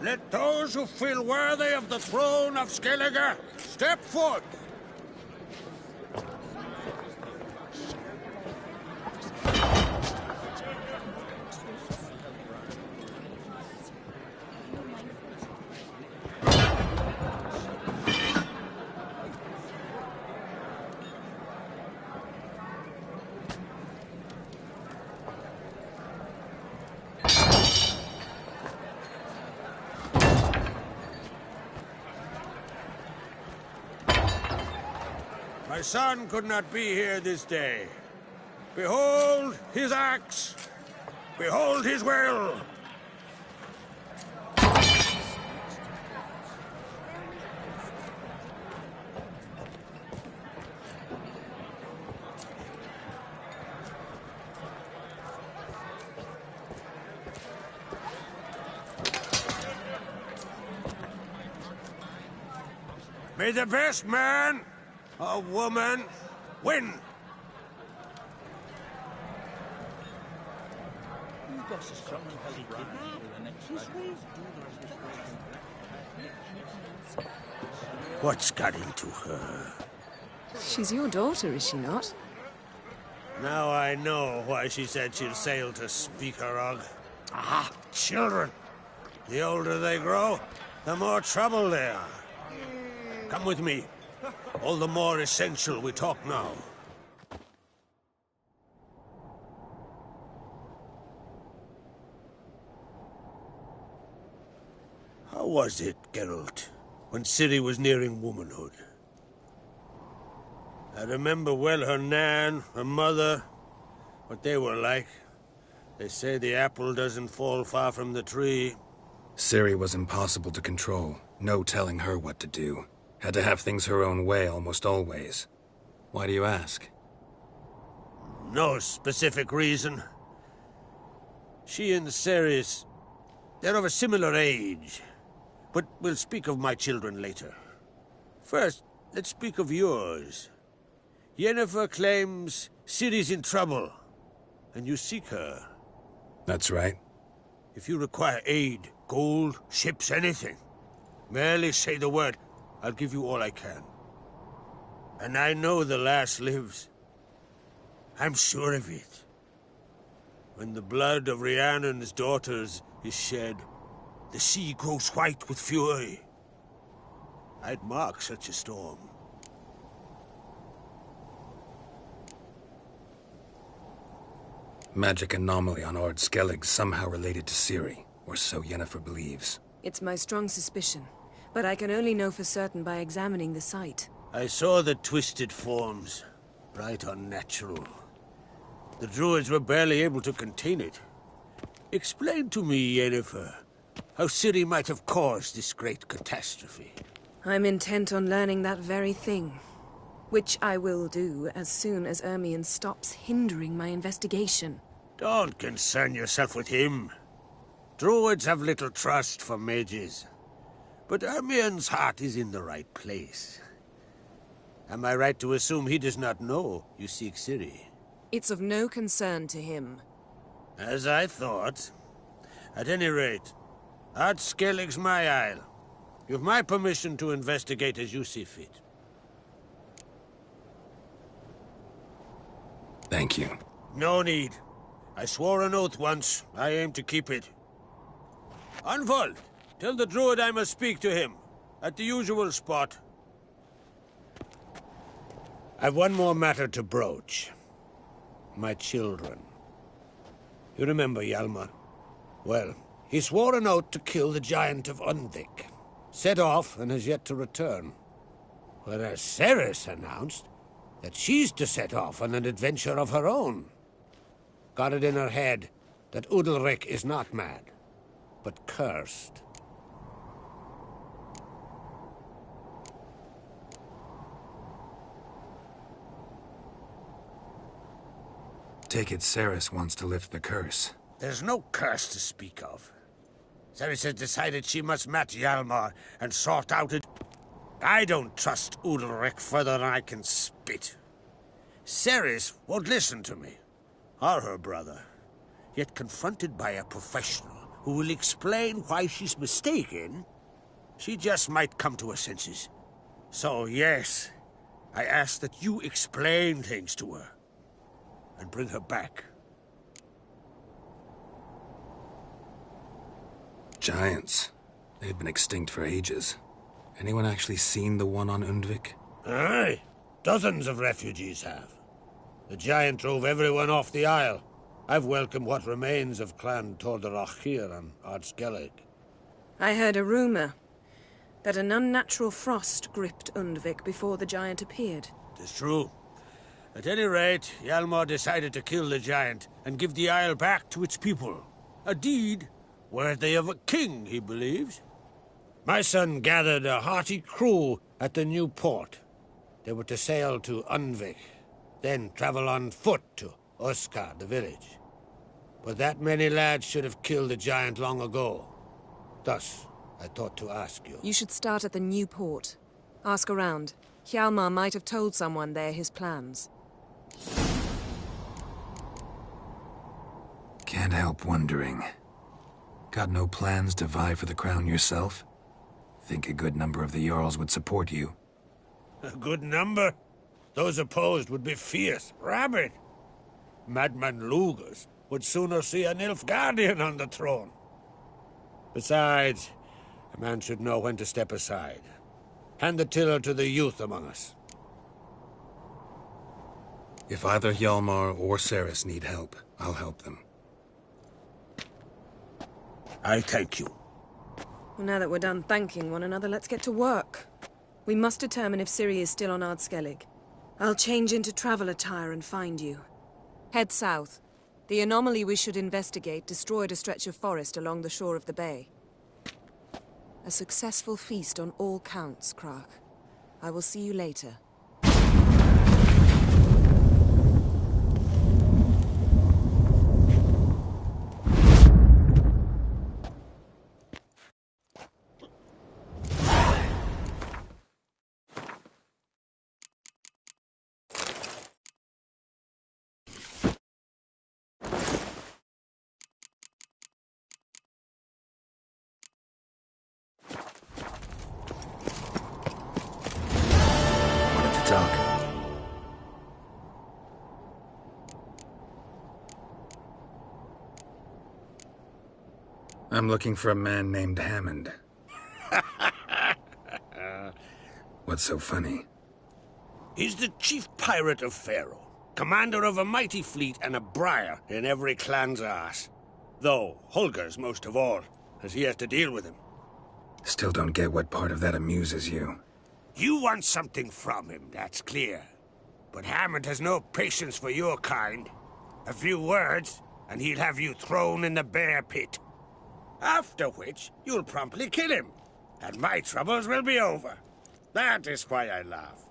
Let those who feel worthy of the throne of Skellige step forth. My son could not be here this day. Behold his axe. Behold his will. May the best man or woman win. What's got into her? She's your daughter, is she not? Now I know why she said she'll sail to Speakerog. Ah, children. The older they grow, the more trouble they are. Come with me. All the more essential we talk now. How was it, Geralt, when Ciri was nearing womanhood? I remember well her nan, her mother, what they were like. They say the apple doesn't fall far from the tree. Ciri was impossible to control. No telling her what to do. Had to have things her own way almost always. Why do you ask? No specific reason. She and Ceres, they're of a similar age. But we'll speak of my children later. First, let's speak of yours. Yennefer claims Ciri's in trouble, and you seek her. That's right. If you require aid, gold, ships, anything, merely say the word. I'll give you all I can. And I know the lass lives. I'm sure of it. When the blood of Rhiannon's daughters is shed, the sea grows white with fury. I'd mark such a storm. Magic anomaly on Ord Skellig somehow related to Ciri, or so Yennefer believes. It's my strong suspicion, but I can only know for certain by examining the site. I saw the twisted forms. Right unnatural. The druids were barely able to contain it. Explain to me, Yennefer, how Ciri might have caused this great catastrophe. I'm intent on learning that very thing. Which I will do as soon as Ermion stops hindering my investigation. Don't concern yourself with him. Druids have little trust for mages. But Ermien's heart is in the right place. Am I right to assume he does not know you seek Ciri? It's of no concern to him. As I thought. At any rate, Ard Skellig's my isle. You've my permission to investigate as you see fit. Thank you. No need. I swore an oath once. I aim to keep it. Unfold! Tell the druid I must speak to him. At the usual spot. I've one more matter to broach. My children. You remember Hjalmar? Well, he swore an oath to kill the Giant of Undvik. Set off and has yet to return. Whereas Cerys announced that she's to set off on an adventure of her own. Got it in her head that Udalryk is not mad, but cursed. Take it Cerys wants to lift the curse. There's no curse to speak of. Cerys has decided she must match Hjalmar and sort out it. I don't trust Udalryk further than I can spit. Cerys won't listen to me, or her brother. Yet confronted by a professional who will explain why she's mistaken, she just might come to her senses. So yes, I ask that you explain things to her and bring her back. Giants. They've been extinct for ages. Anyone actually seen the one on Undvik? Aye. Dozens of refugees have. The giant drove everyone off the isle. I've welcomed what remains of Clan Tordarach here on Ard Skellig. I heard a rumor that an unnatural frost gripped Undvik before the giant appeared. It's true. At any rate, Hjalmar decided to kill the giant and give the isle back to its people. A deed worthy of a king, he believes. My son gathered a hearty crew at the new port. They were to sail to Undvik, then travel on foot to Uskar, the village. But that many lads should have killed the giant long ago. Thus, I thought to ask you. You should start at the new port. Ask around. Hjalmar might have told someone there his plans. Can't help wondering. Got no plans to vie for the crown yourself? Think a good number of the Jarls would support you. A good number? Those opposed would be fierce, rabid. Madman Lugus would sooner see a Nilfgaardian on the throne. Besides, a man should know when to step aside. Hand the tiller to the youth among us. If either Hjalmar or Cerys need help, I'll help them. I thank you. Well, now that we're done thanking one another, let's get to work. We must determine if Ciri is still on Ard Skellig. I'll change into travel attire and find you. Head south. The anomaly we should investigate destroyed a stretch of forest along the shore of the bay. A successful feast on all counts, Crach. I will see you later. I'm looking for a man named Hammond. What's so funny? He's the chief pirate of Faroe, commander of a mighty fleet and a briar in every clan's arse. Though Holger's most of all, as he has to deal with him. Still don't get what part of that amuses you. You want something from him, that's clear. But Hammond has no patience for your kind. A few words, and he'll have you thrown in the bear pit. After which, you'll promptly kill him, and my troubles will be over. That is why I laugh.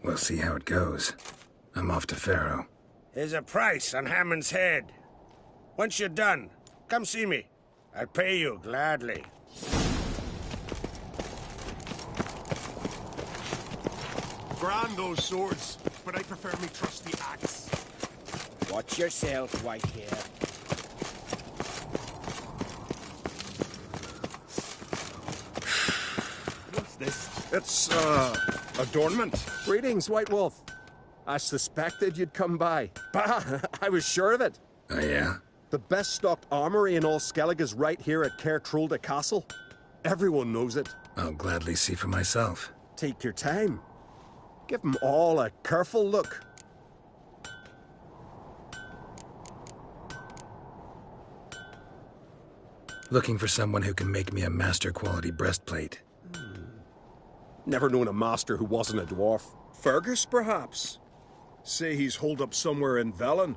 We'll see how it goes. I'm off to Faroe. There's a price on Hammond's head. Once you're done, come see me. I'll pay you gladly. Grand those swords, but I prefer me trusty axe. Watch yourself, Whitehair. What's this? It's, adornment. Greetings, White Wolf. I suspected you'd come by. Bah, I was sure of it. Oh, yeah? The best stocked armory in all Skellig is right here at Caer Trulda Castle. Everyone knows it. I'll gladly see for myself. Take your time. Give them all a careful look. Looking for someone who can make me a master quality breastplate. Never known a master who wasn't a dwarf. Fergus, perhaps? Say he's holed up somewhere in Velen.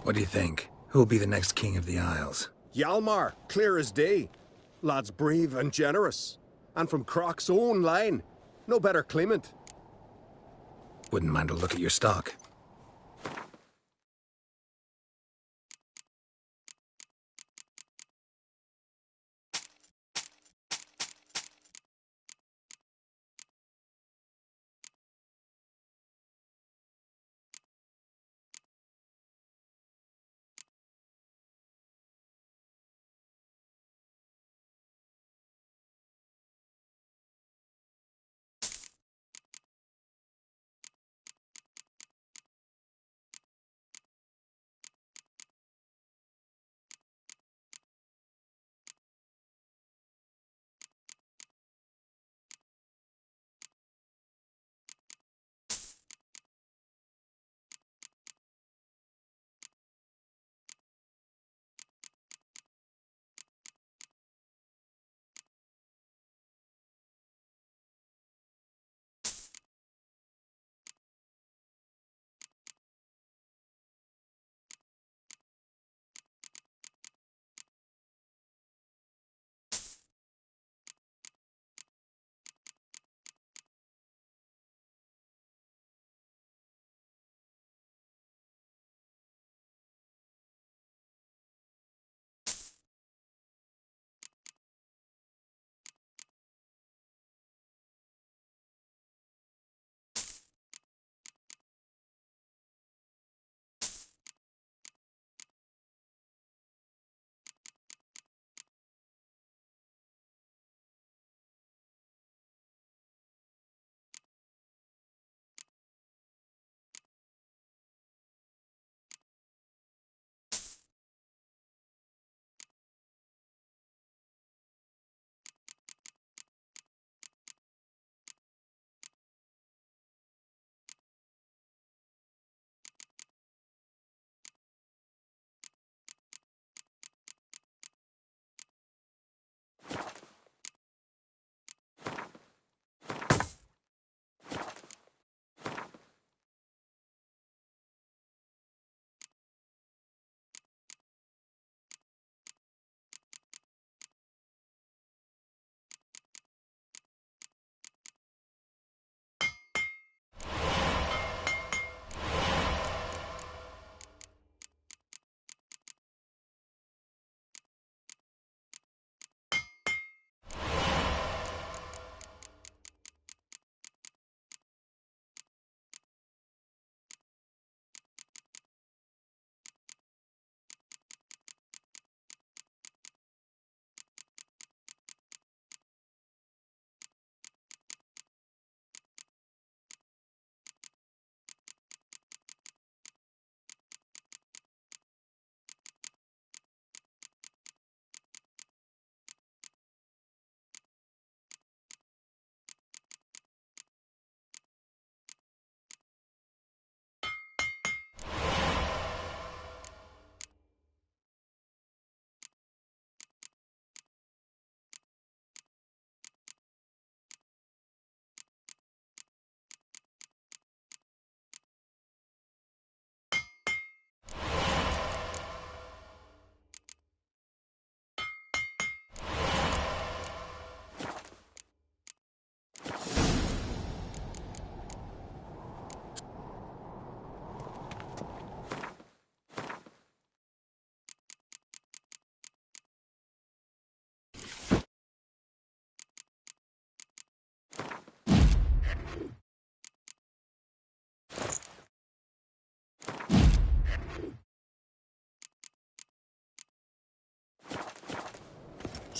What do you think? Who'll be the next king of the Isles? Hjalmar, clear as day. Lad's brave and generous. And from Croc's own line. No better claimant. Wouldn't mind a look at your stock.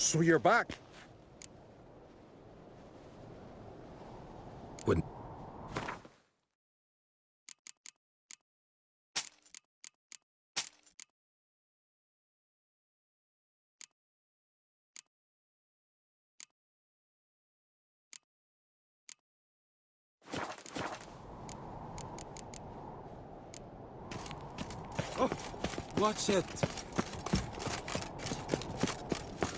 So you're back? Wouldn't... Oh, what's it?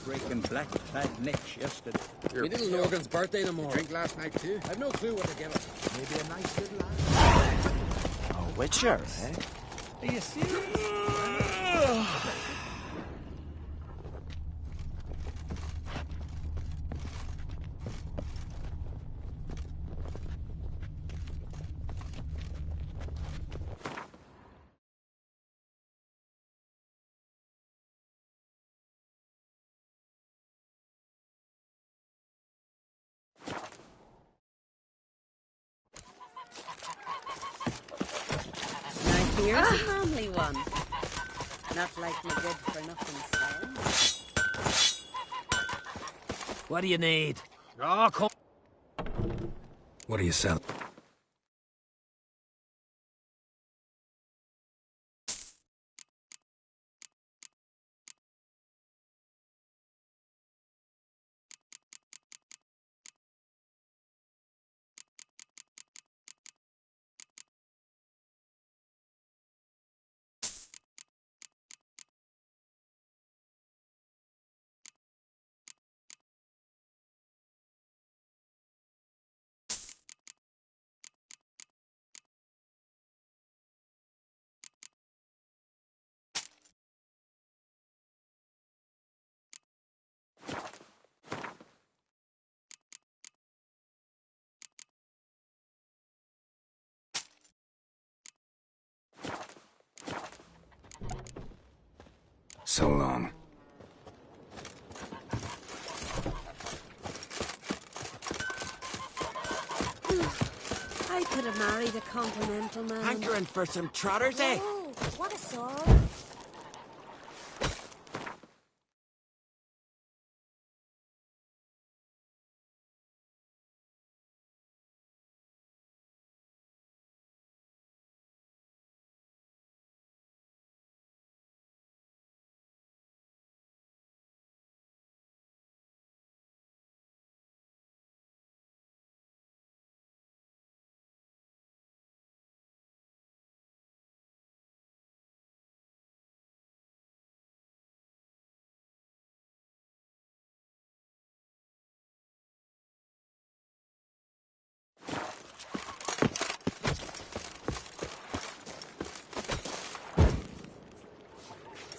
Breaking black-clad necks yesterday. Your little Logan's birthday tomorrow. Drink last night too. I've no clue what to give us. Maybe a nice little laugh. A witcher, eh? Are you serious? Here's a family one. Not like my good for nothing son. What do you need? Oh, come. What are you selling? So long. I could have married a continental man. Hankering for some trotters, eh? Oh, what a sword.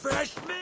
Fresh meat!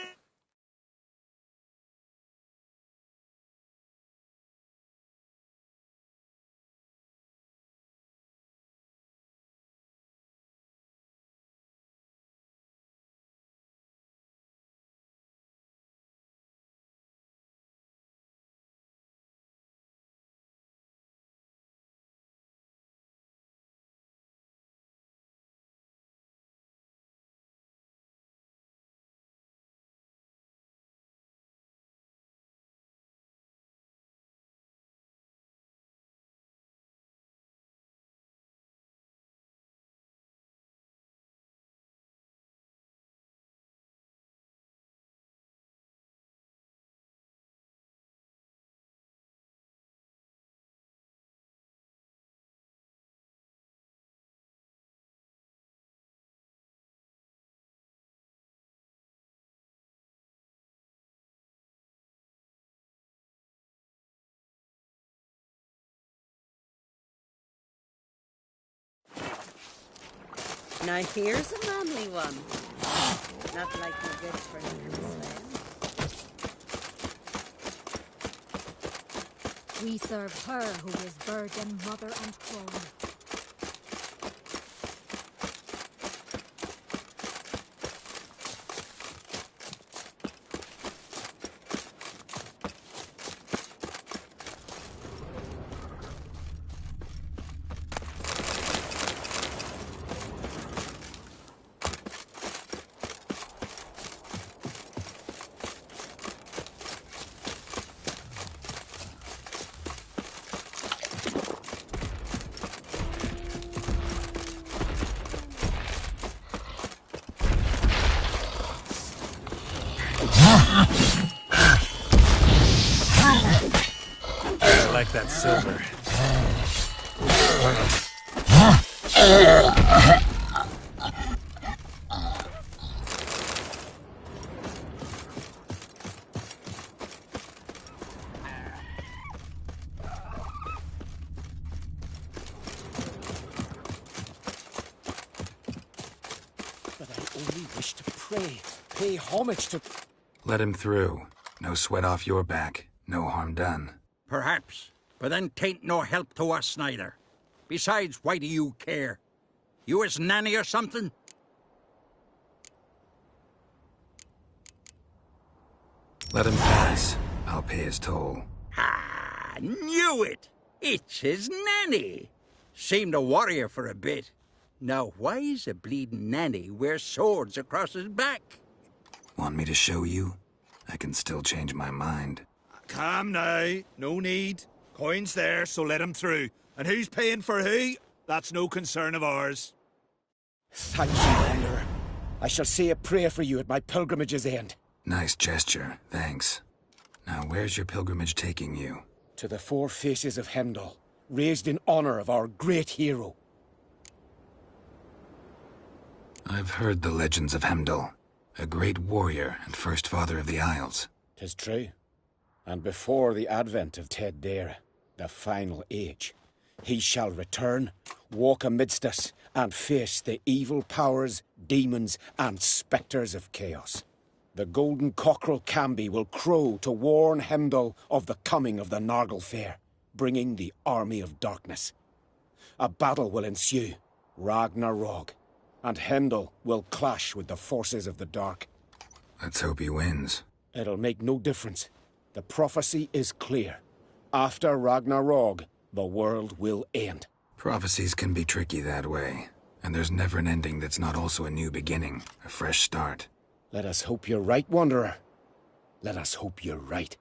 Now here's a manly one. Not like my good for nothing. We serve her who is virgin, mother and crone. like that silver. But I only wish to pray, pay homage to... Let him through. No sweat off your back. No harm done. Perhaps. But then tain't no help to us neither. Besides, why do you care? You his nanny or something? Let him pass. I'll pay his toll. Ah, knew it! It's his nanny. Seemed a warrior for a bit. Now why's a bleeding nanny wear swords across his back? Want me to show you? I can still change my mind. Calm now. No need. Coin's there, so let him through. And who's paying for who? That's no concern of ours. Thank you, Wanderer. I shall say a prayer for you at my pilgrimage's end. Nice gesture, thanks. Now, where's your pilgrimage taking you? To the four faces of Heimdall, raised in honor of our great hero. I've heard the legends of Heimdall, a great warrior and first father of the Isles. 'Tis true. And before the advent of Ted Dare, the final age, he shall return, walk amidst us, and face the evil powers, demons, and spectres of chaos. The golden cockerel Camby will crow to warn Heimdall of the coming of the Nargle Fair, bringing the army of darkness. A battle will ensue, Ragnarok, and Heimdall will clash with the forces of the dark. Let's hope he wins. It'll make no difference. The prophecy is clear. After Ragnarok, the world will end. Prophecies can be tricky that way, and there's never an ending that's not also a new beginning, a fresh start. Let us hope you're right, Wanderer. Let us hope you're right.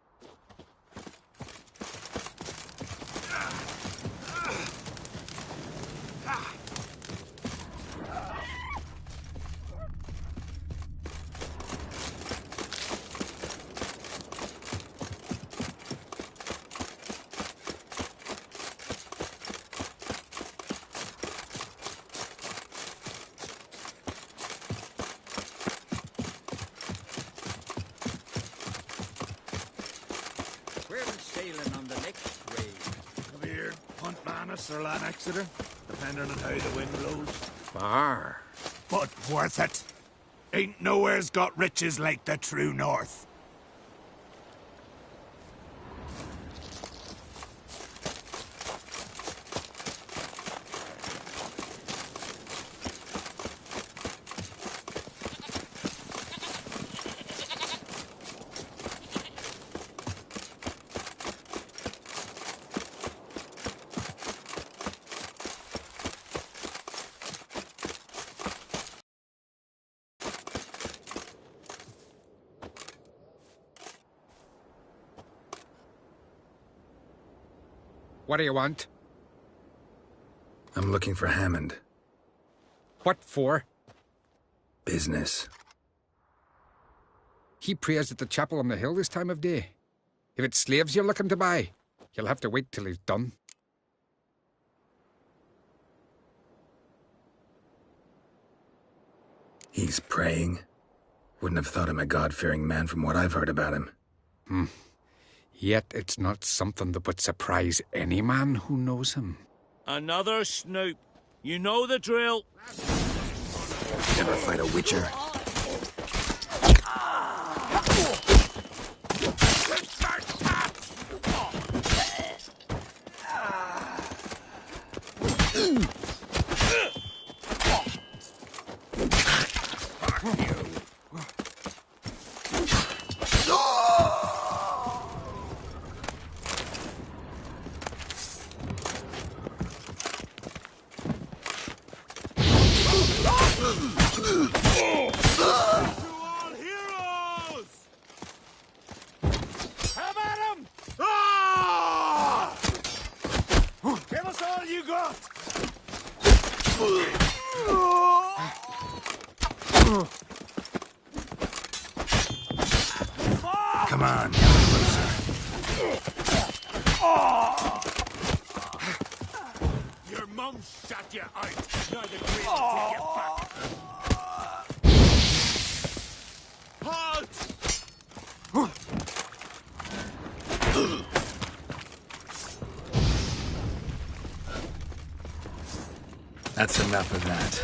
Or Lanexeter, depending on how the wind blows. Far. But worth it. Ain't nowhere's got riches like the true north. What do you want? I'm looking for Hammond. What for? Business. He prays at the chapel on the hill this time of day. If it's slaves you're looking to buy, you'll have to wait till he's done. He's praying? Wouldn't have thought him a God-fearing man from what I've heard about him. Yet it's not something that would surprise any man who knows him. Another snoop. You know the drill. Never fight a witcher. Come on, get closer. hound shut you out. Now the Grail will take you back. Halt! That's enough of that.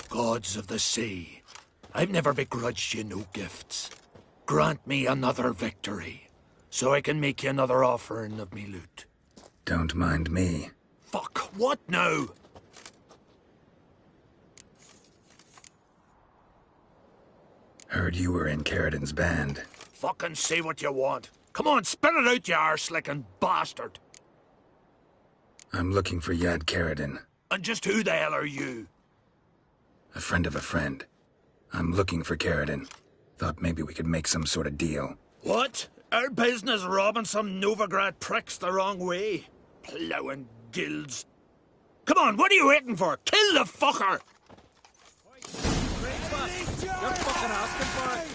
Gods of the sea, I've never begrudged you no gifts. Grant me another victory, so I can make you another offering of me loot. Don't mind me. Fuck, what now? Heard you were in Caridin's band. Fucking say what you want. Come on, spit it out, you arse-licking bastard. I'm looking for Yad Caridin. And just who the hell are you? A friend of a friend. I'm looking for Caridin. Thought maybe we could make some sort of deal. What? Our business robbing some Novigrad pricks the wrong way? Plowing guilds. Come on, what are you waiting for? Kill the fucker! You're fucking asking for it.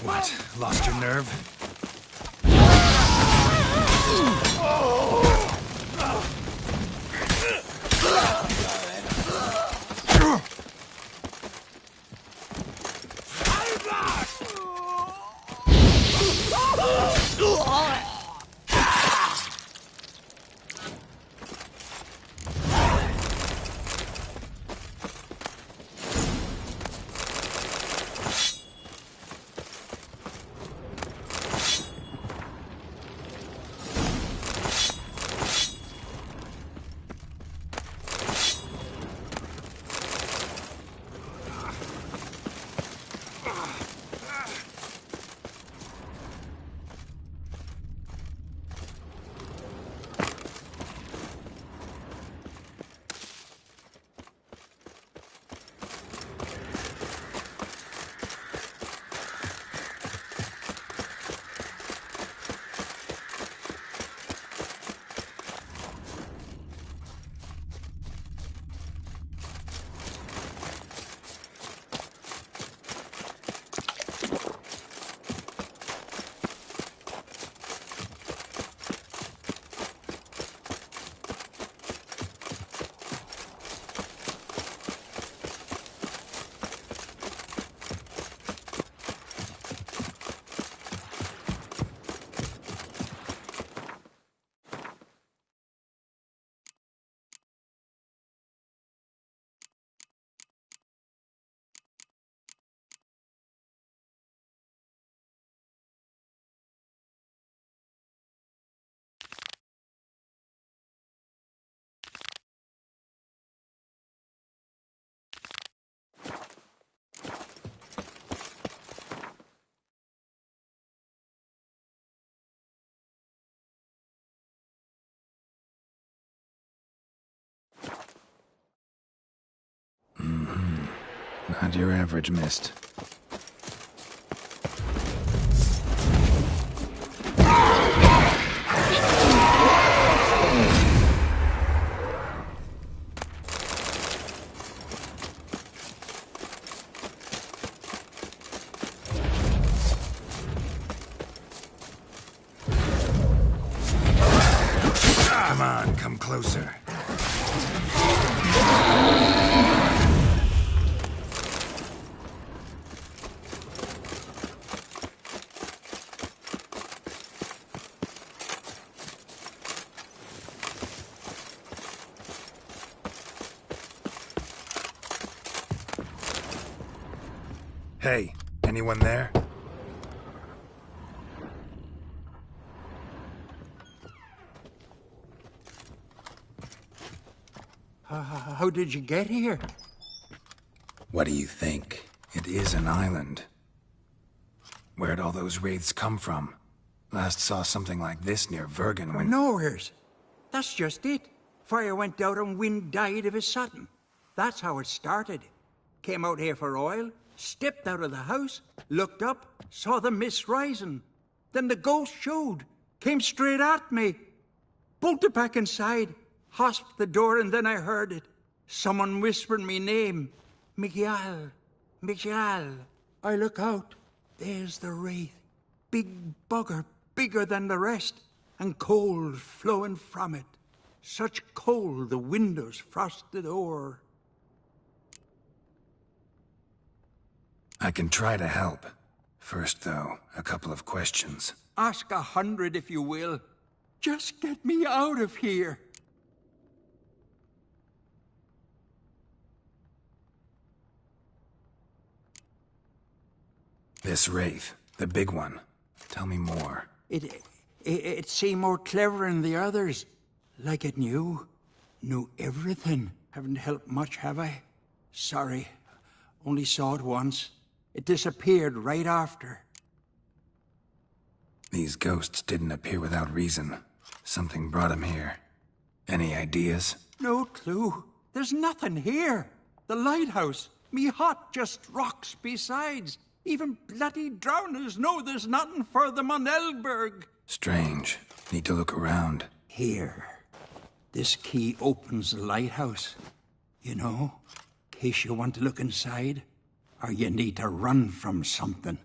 What? Lost your nerve? Not your average mist. Come on, come closer. Hey, anyone there? How did you get here? What do you think? It is an island. Where'd all those wraiths come from? Last saw something like this near Vergen when... Nowheres. That's just it. Fire went out and wind died of a sudden. That's how it started. Came out here for oil, stepped out of the house, looked up, saw the mist rising. Then the ghost showed, came straight at me. Bolted back inside, hosped the door, and then I heard it. Someone whispering me name. Miguel. Miguel. I look out. There's the wraith. Big bugger, bigger than the rest, and cold flowing from it. Such cold the windows frosted o'er. I can try to help. First, though, a couple of questions. Ask 100 if you will. Just get me out of here. This wraith, the big one. Tell me more. It seemed more clever than the others. Like it knew everything. Haven't helped much, have I? Sorry. Only saw it once. It disappeared right after. These ghosts didn't appear without reason. Something brought them here. Any ideas? No clue. There's nothing here. The lighthouse. Me hut just rocks besides. Even bloody drowners know there's nothing for them on Elberg. Strange. Need to look around. Here. This key opens the lighthouse. You know, in case you want to look inside, or you need to run from something.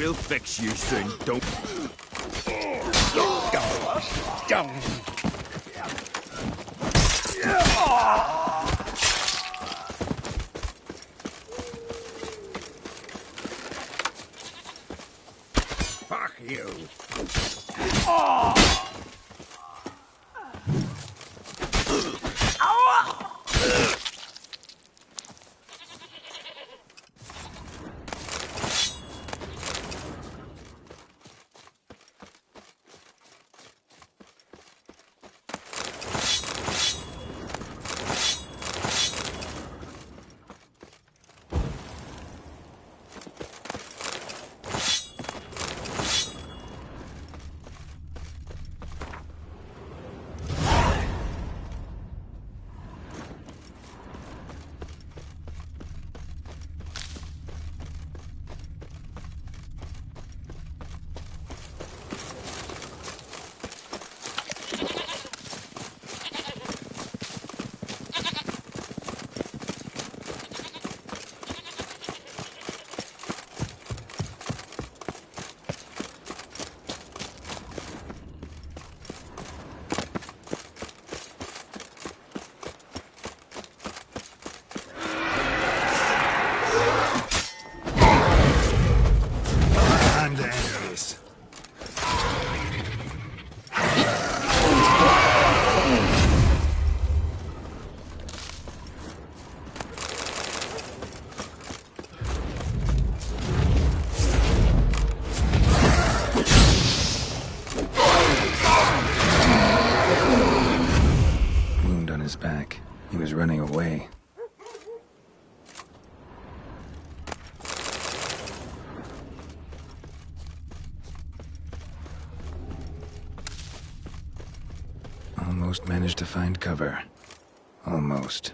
We'll fix you soon, don't... Fuck you. Back. He was running away. Almost managed to find cover. Almost.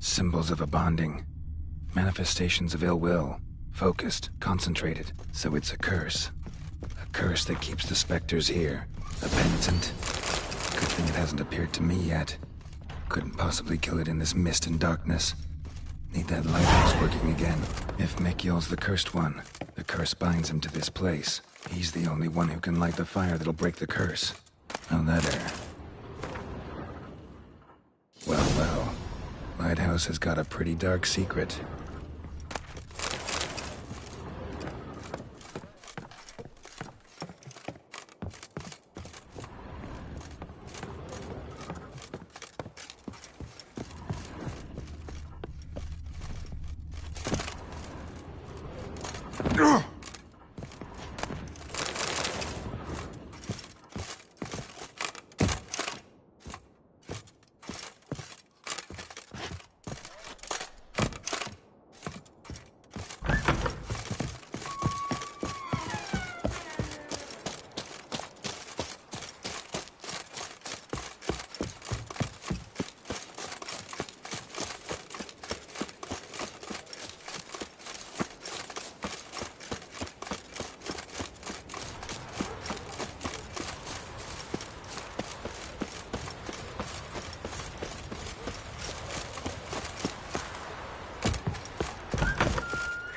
Symbols of a bonding. Manifestations of ill will. Focused, concentrated. So it's a curse. A curse that keeps the specters here. A penitent. Good thing it hasn't appeared to me yet. Couldn't possibly kill it in this mist and darkness. Need that lighthouse working again. If Mikyol's the cursed one, the curse binds him to this place. He's the only one who can light the fire that'll break the curse. How'd that air? Well. Lighthouse has got a pretty dark secret.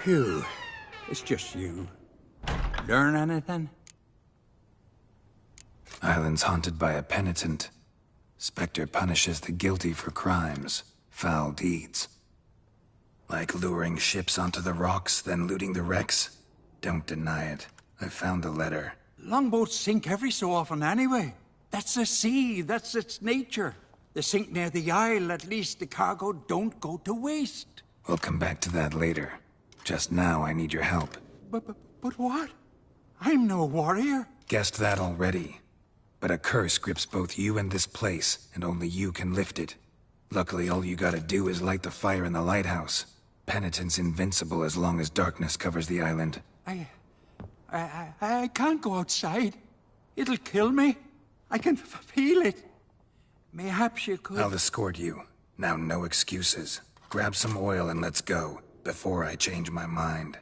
Phew. It's just you. Learn anything? Island's haunted by a penitent. Spectre punishes the guilty for crimes. Foul deeds. Like luring ships onto the rocks, then looting the wrecks. Don't deny it. I found the letter. Longboats sink every so often anyway. That's the sea, that's its nature. They sink near the isle, at least the cargo don't go to waste. We'll come back to that later. Just now, I need your help. But what? I'm no warrior. Guessed that already. But a curse grips both you and this place, and only you can lift it. Luckily, all you gotta do is light the fire in the lighthouse. Penitent's invincible as long as darkness covers the island. I can't go outside. It'll kill me. I can feel it. Mayhaps you could... I'll escort you. Now, no excuses. Grab some oil and let's go, before I change my mind.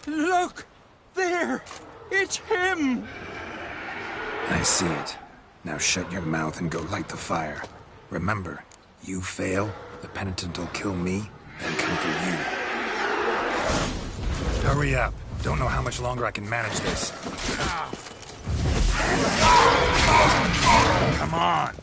Look! There! It's him! I see it. Now shut your mouth and go light the fire. Remember, you fail, the penitent will kill me, then come for you. Hurry up. Don't know how much longer I can manage this. Come on!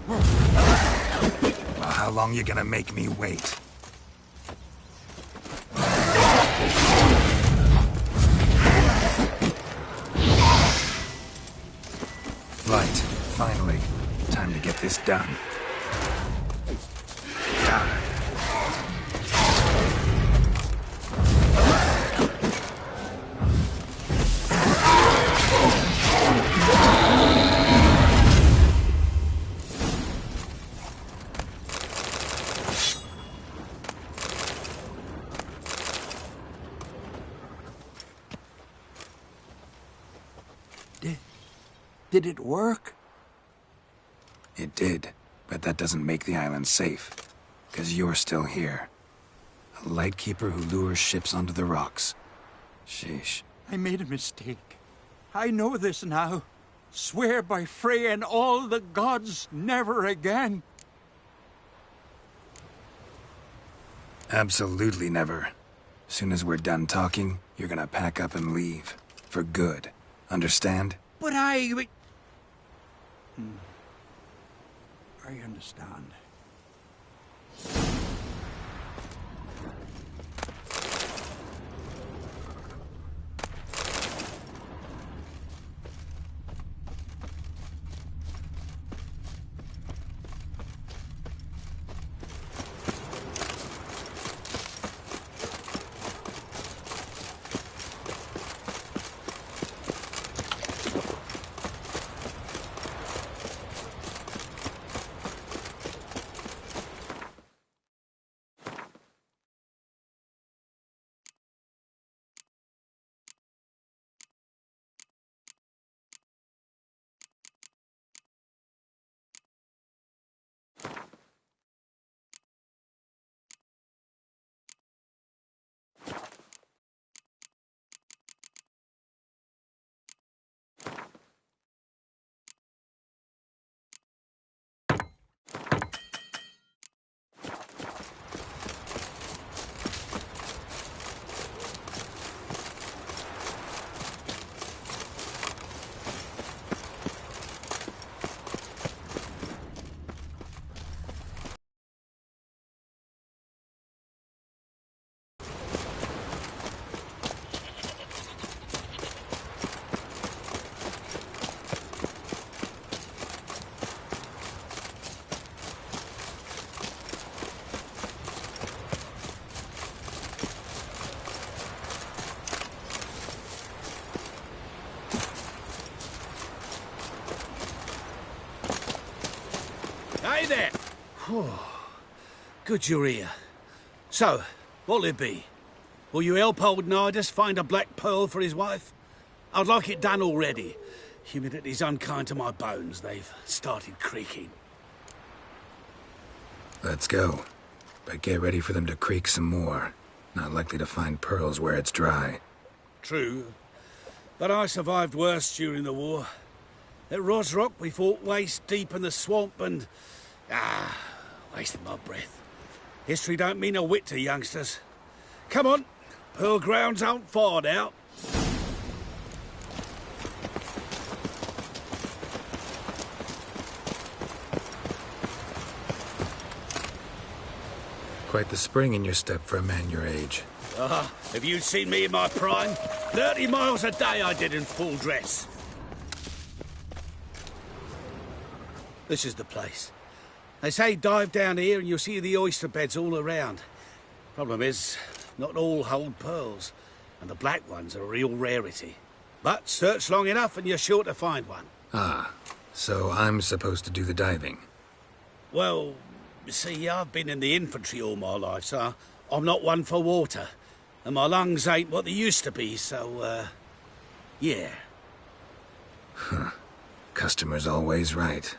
Well, how long you gonna make me wait? Light, finally. Time to get this done. Did it work? It did, but that doesn't make the island safe. 'Cause you're still here. A lightkeeper who lures ships onto the rocks. Sheesh. I made a mistake. I know this now. Swear by Freya and all the gods, never again. Absolutely never. Soon as we're done talking, you're gonna pack up and leave. For good. Understand? But I understand. there! Good you're here. So, what'll it be? Will you help old Nidus find a black pearl for his wife? I'd like it done already. Humidity's unkind to my bones. They've started creaking. Let's go. But get ready for them to creak some more. Not likely to find pearls where it's dry. True. But I survived worse during the war. At Rosrock, we fought waist deep in the swamp and... wasted my breath. History don't mean a whit to youngsters. Come on, Pearl Grounds aren't far now. Quite the spring in your step for a man your age. Have you seen me in my prime? 30 miles a day I did in full dress. This is the place. They say dive down here and you'll see the oyster beds all around. Problem is, not all hold pearls, and the black ones are a real rarity. But search long enough and you're sure to find one. Ah, so I'm supposed to do the diving. Well, you see, I've been in the infantry all my life, so I'm not one for water. And my lungs ain't what they used to be, so, yeah. Huh. Customer's always right.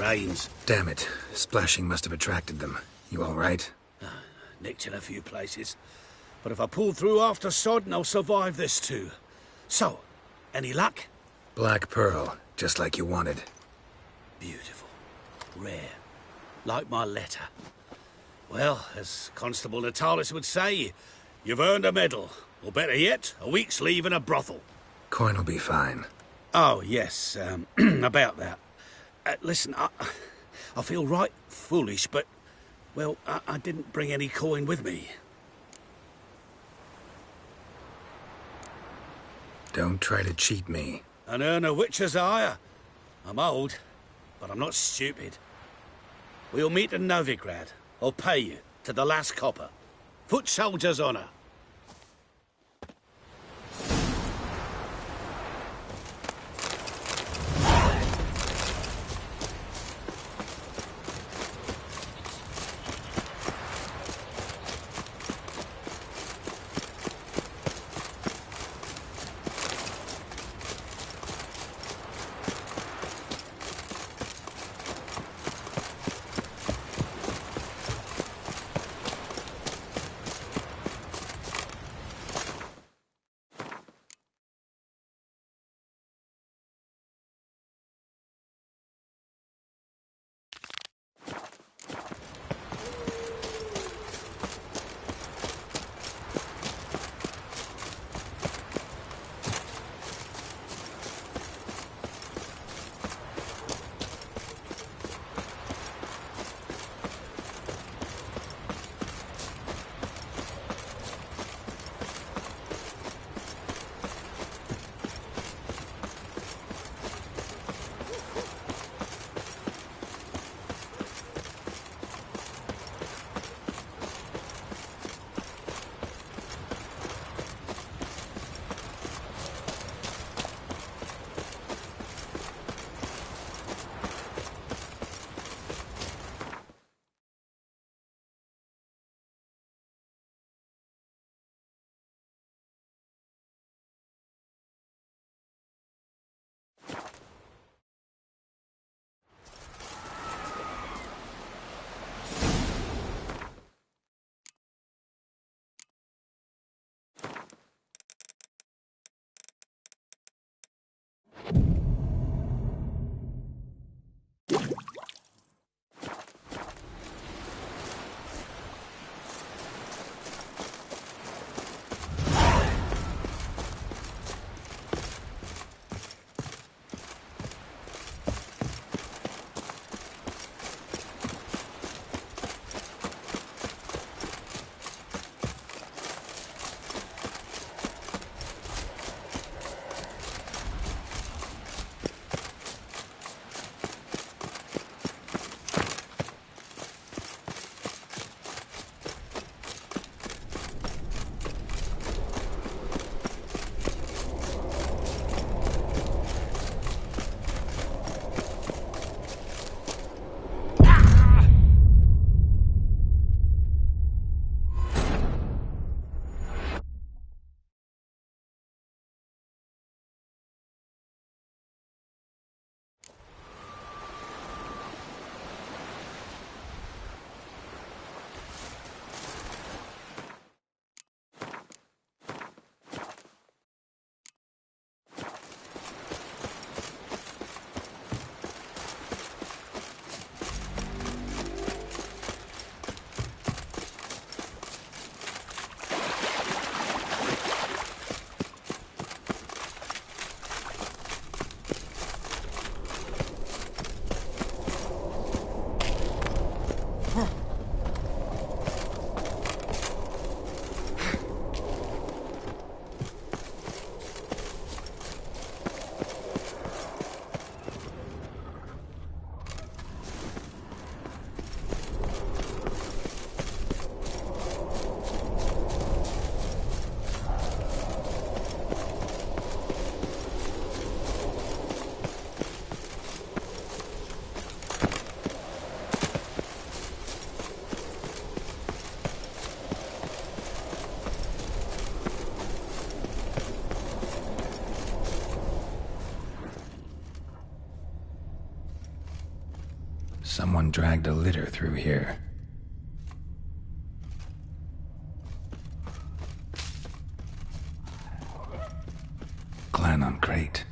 Danes. Damn it. Splashing must have attracted them. You all right? Nicked in a few places. But if I pull through after Sodden, I'll survive this too. So, any luck? Black pearl, just like you wanted. Beautiful. Rare. Like my letter. Well, as Constable Natalis would say, you've earned a medal. Or better yet, a week's leave in a brothel. Coin will be fine. Oh, yes, about that. Listen, I feel right foolish, but, well, I didn't bring any coin with me. Don't try to cheat me. An earn a witcher's hire. I'm old, but I'm not stupid. We'll meet in Novigrad. I'll pay you to the last copper. Foot soldier's honour. Someone dragged a litter through here. Glannon crate.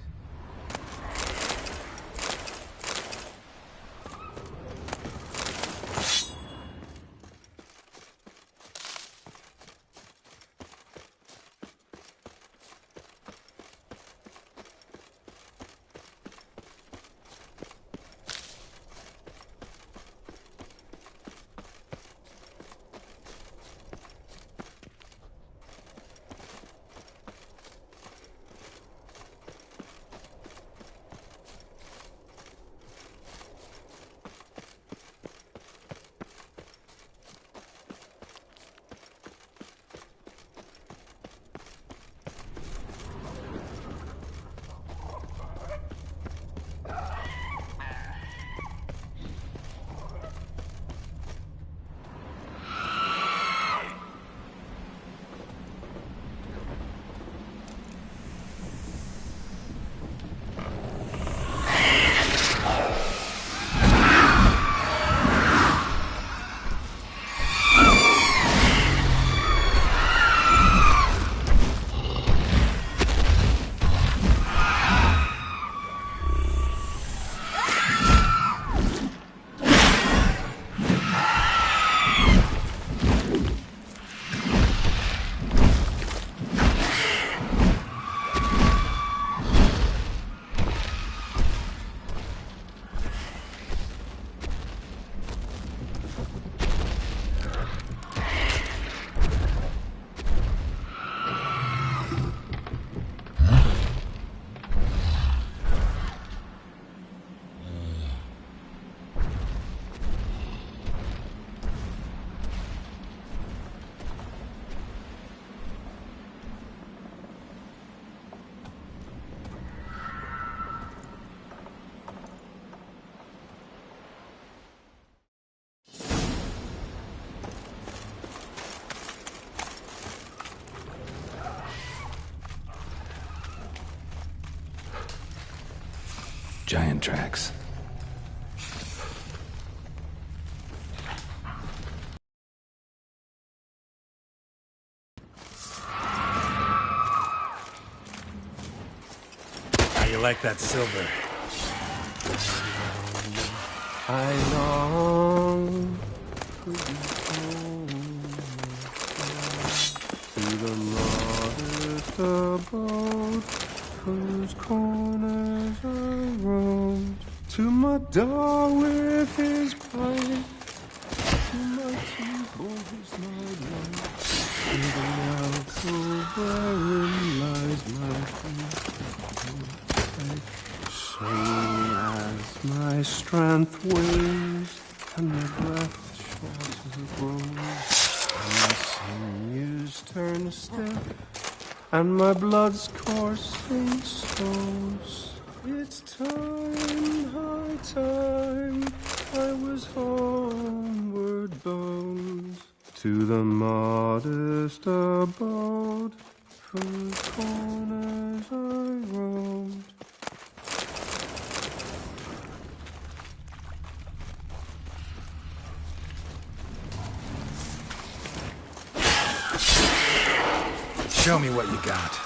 Giant tracks. How you like that silver? I long to be home, to the modest abode whose corners I roamed, to my dog with his pipe, to my people his nightlight, to the alcove wherein lies my feet. Soon as my strength wanes and my breath short as it grows, and my sinews turn stiff and my blood's coursing slows, it's time, high time, I was homeward bound, to the modest abode whose corners I roamed. Show me what you got.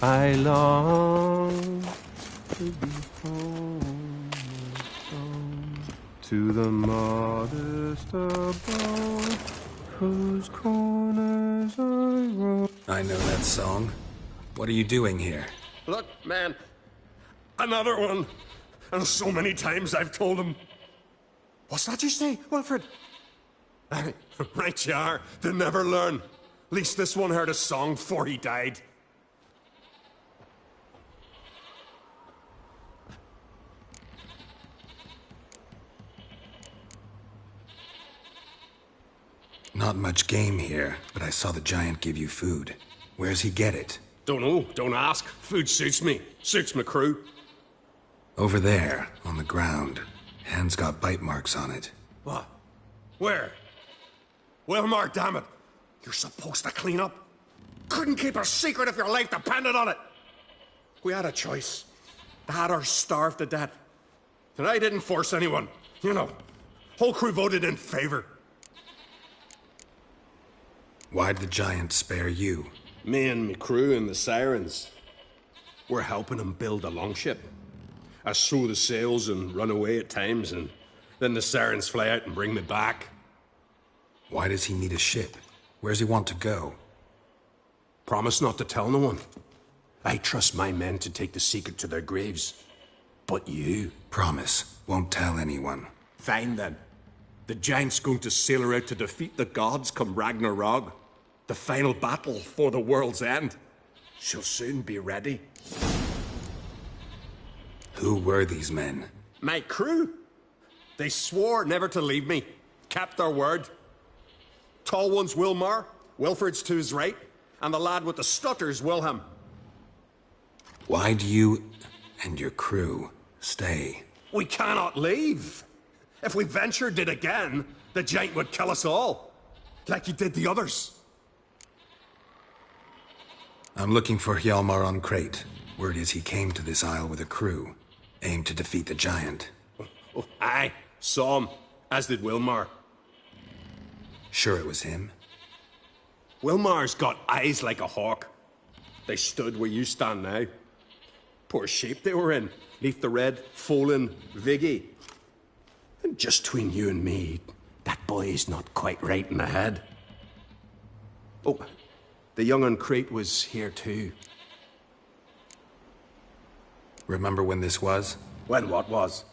I long to be home, to the modest abode whose corners I roam. I know that song. What are you doing here? Look, man. Another one. And so many times I've told him. What's that you say, Wilfred? Right you are. They never learn. least this one heard a song before he died. Not much game here, but I saw the giant give you food. Where's he get it? Don't know, don't ask. Food suits me, suits my crew. Over there, on the ground. Hand's got bite marks on it. What? Where? Wilmar, damn it. You're supposed to clean up. Couldn't keep a secret if your life depended on it. We had a choice. Dad or starve to death. And I didn't force anyone. You know, whole crew voted in favor. Why'd the giant spare you? Me and me crew and the Sirens. We're helping him build a longship. I sew the sails and run away at times, and then the Sirens fly out and bring me back. Why does he need a ship? Where's he want to go? Promise not to tell no one. I trust my men to take the secret to their graves. But you... Promise. Won't tell anyone. Fine then. The giant's going to sail her out to defeat the gods come Ragnarok. The final battle for the world's end. She'll soon be ready. Who were these men? My crew. They swore never to leave me. Kept their word. Tall one's Wilmar, Wilfred's to his right, and the lad with the stutter's Wilhelm. Why do you and your crew stay? We cannot leave. If we ventured it again, the giant would kill us all. Like he did the others. I'm looking for Hjalmar on Crate. Word is he came to this isle with a crew. Aimed to defeat the giant. Oh, aye, saw him. As did Wilmar. Sure it was him? Wilmar's got eyes like a hawk. They stood where you stand now. Poor shape they were in. Leaf the Red, Folin, Viggy. And just between you and me, that boy's not quite right in the head. Oh, the young on Crate was here too. Remember when this was? When what was?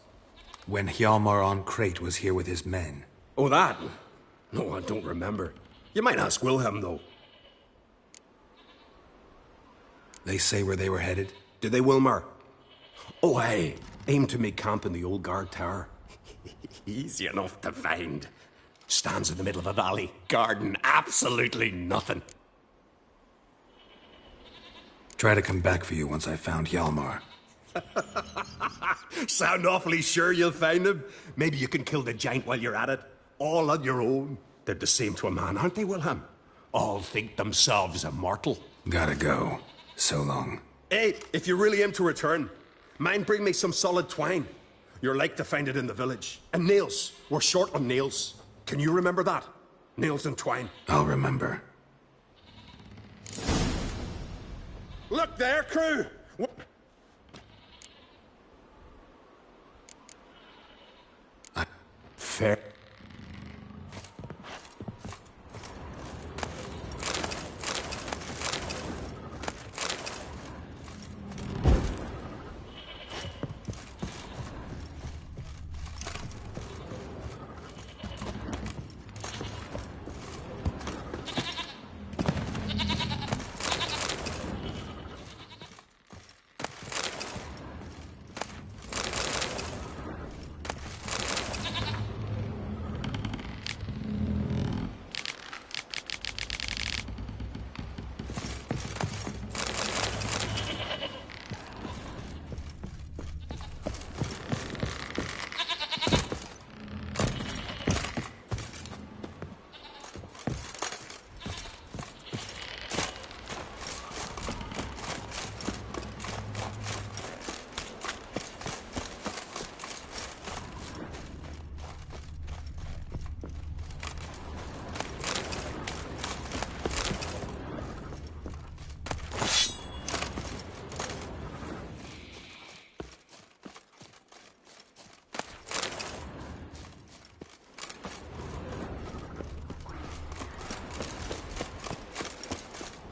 When Hjalmar on Crate was here with his men. Oh, that? No, I don't remember. You might ask Wilhelm, though. They say where they were headed? Did they, Wilmar? Oh, aye. Aim to make camp in the old guard tower. Easy enough to find. Stands in the middle of a valley. Garden, absolutely nothing. Try to come back for you once I've found Hjalmar. Sound awfully sure you'll find him? Maybe you can kill the giant while you're at it. All on your own. Did the same to a man, aren't they, Wilhelm? All think themselves immortal. Gotta go. So long. Hey, if you really aim to return, mind bring me some solid twine. You're like to find it in the village. And nails. We're short on nails. Can you remember that? Nails and twine. I'll remember. Look there, crew! Fair.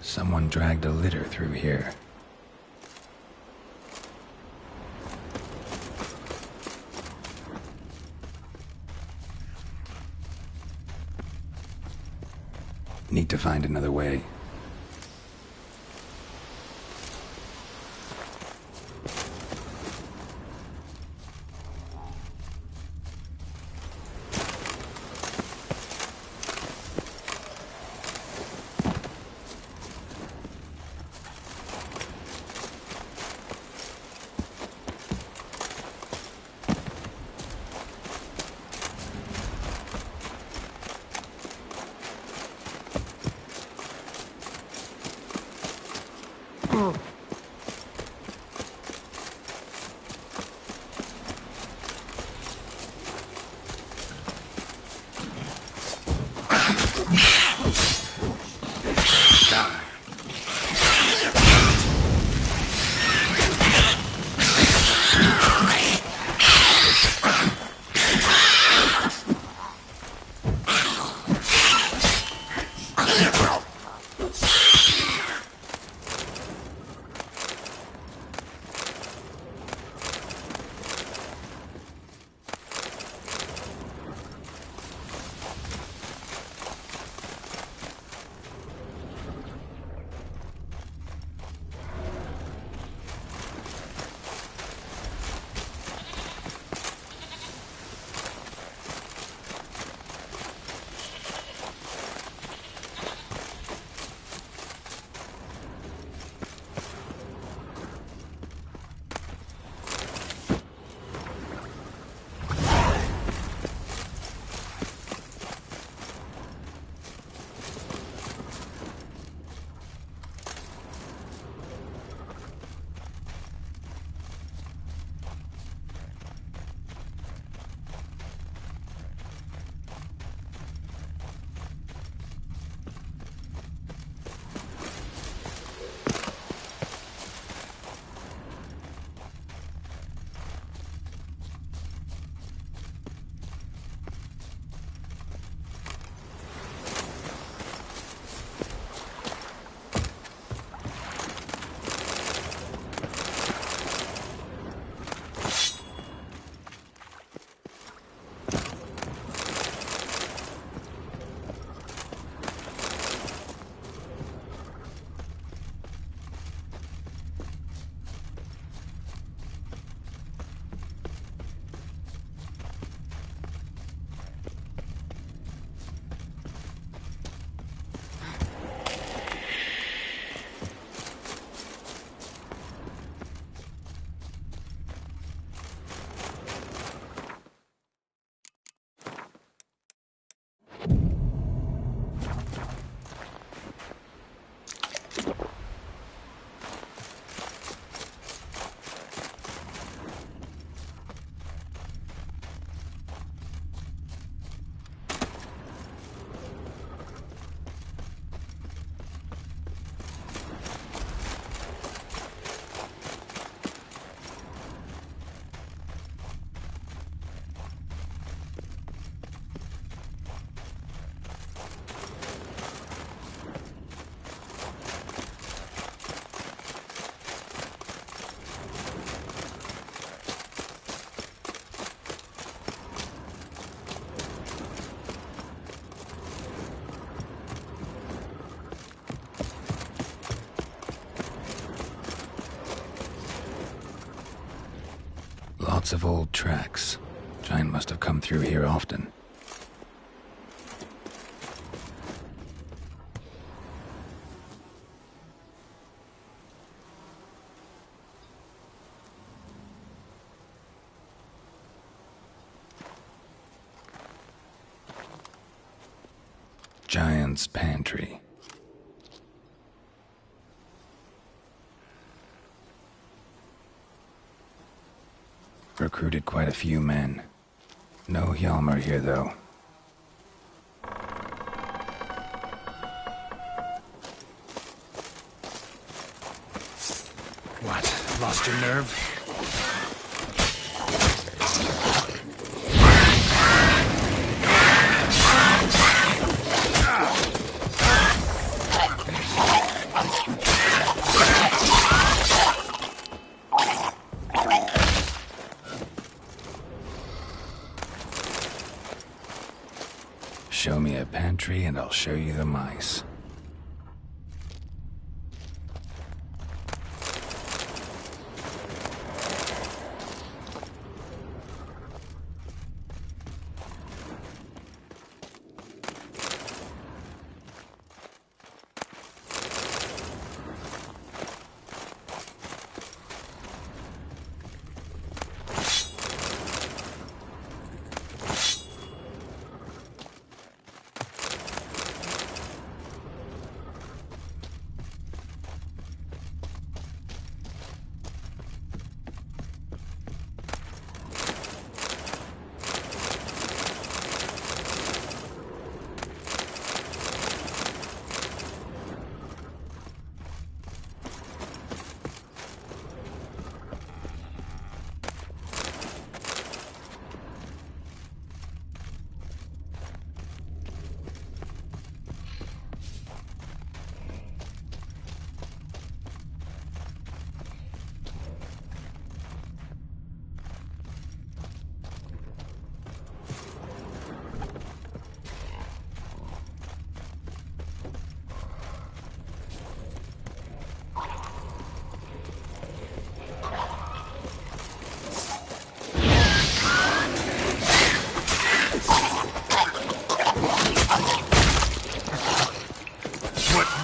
Someone dragged a litter through here. Need to find another way. Lots of old tracks. Giant must have come through here often. Giant's pantry. Recruited quite a few men. No Hjalmar here, though. What? Lost your nerve? Show me a pantry and I'll show you the mice.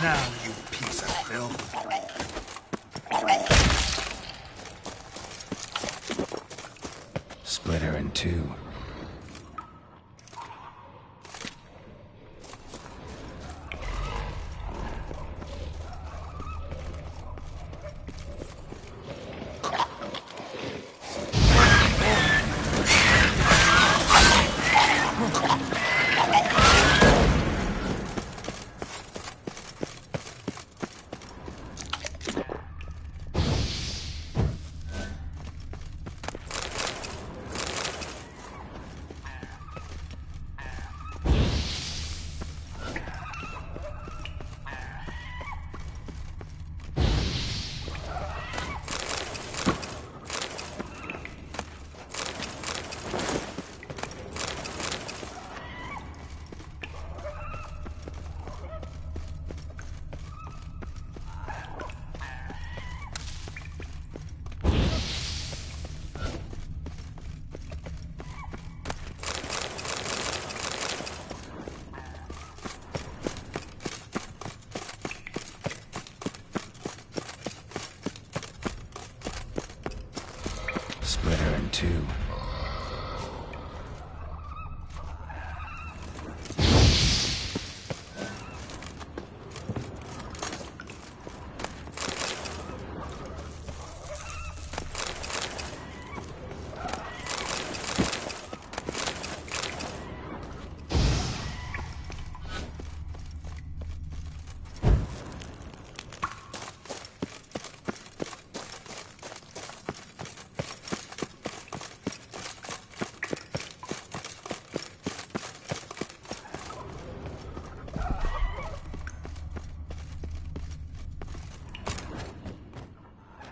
Now, you piece of filth. Split her in two. Split her in two.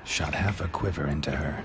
Shot half a quiver into her.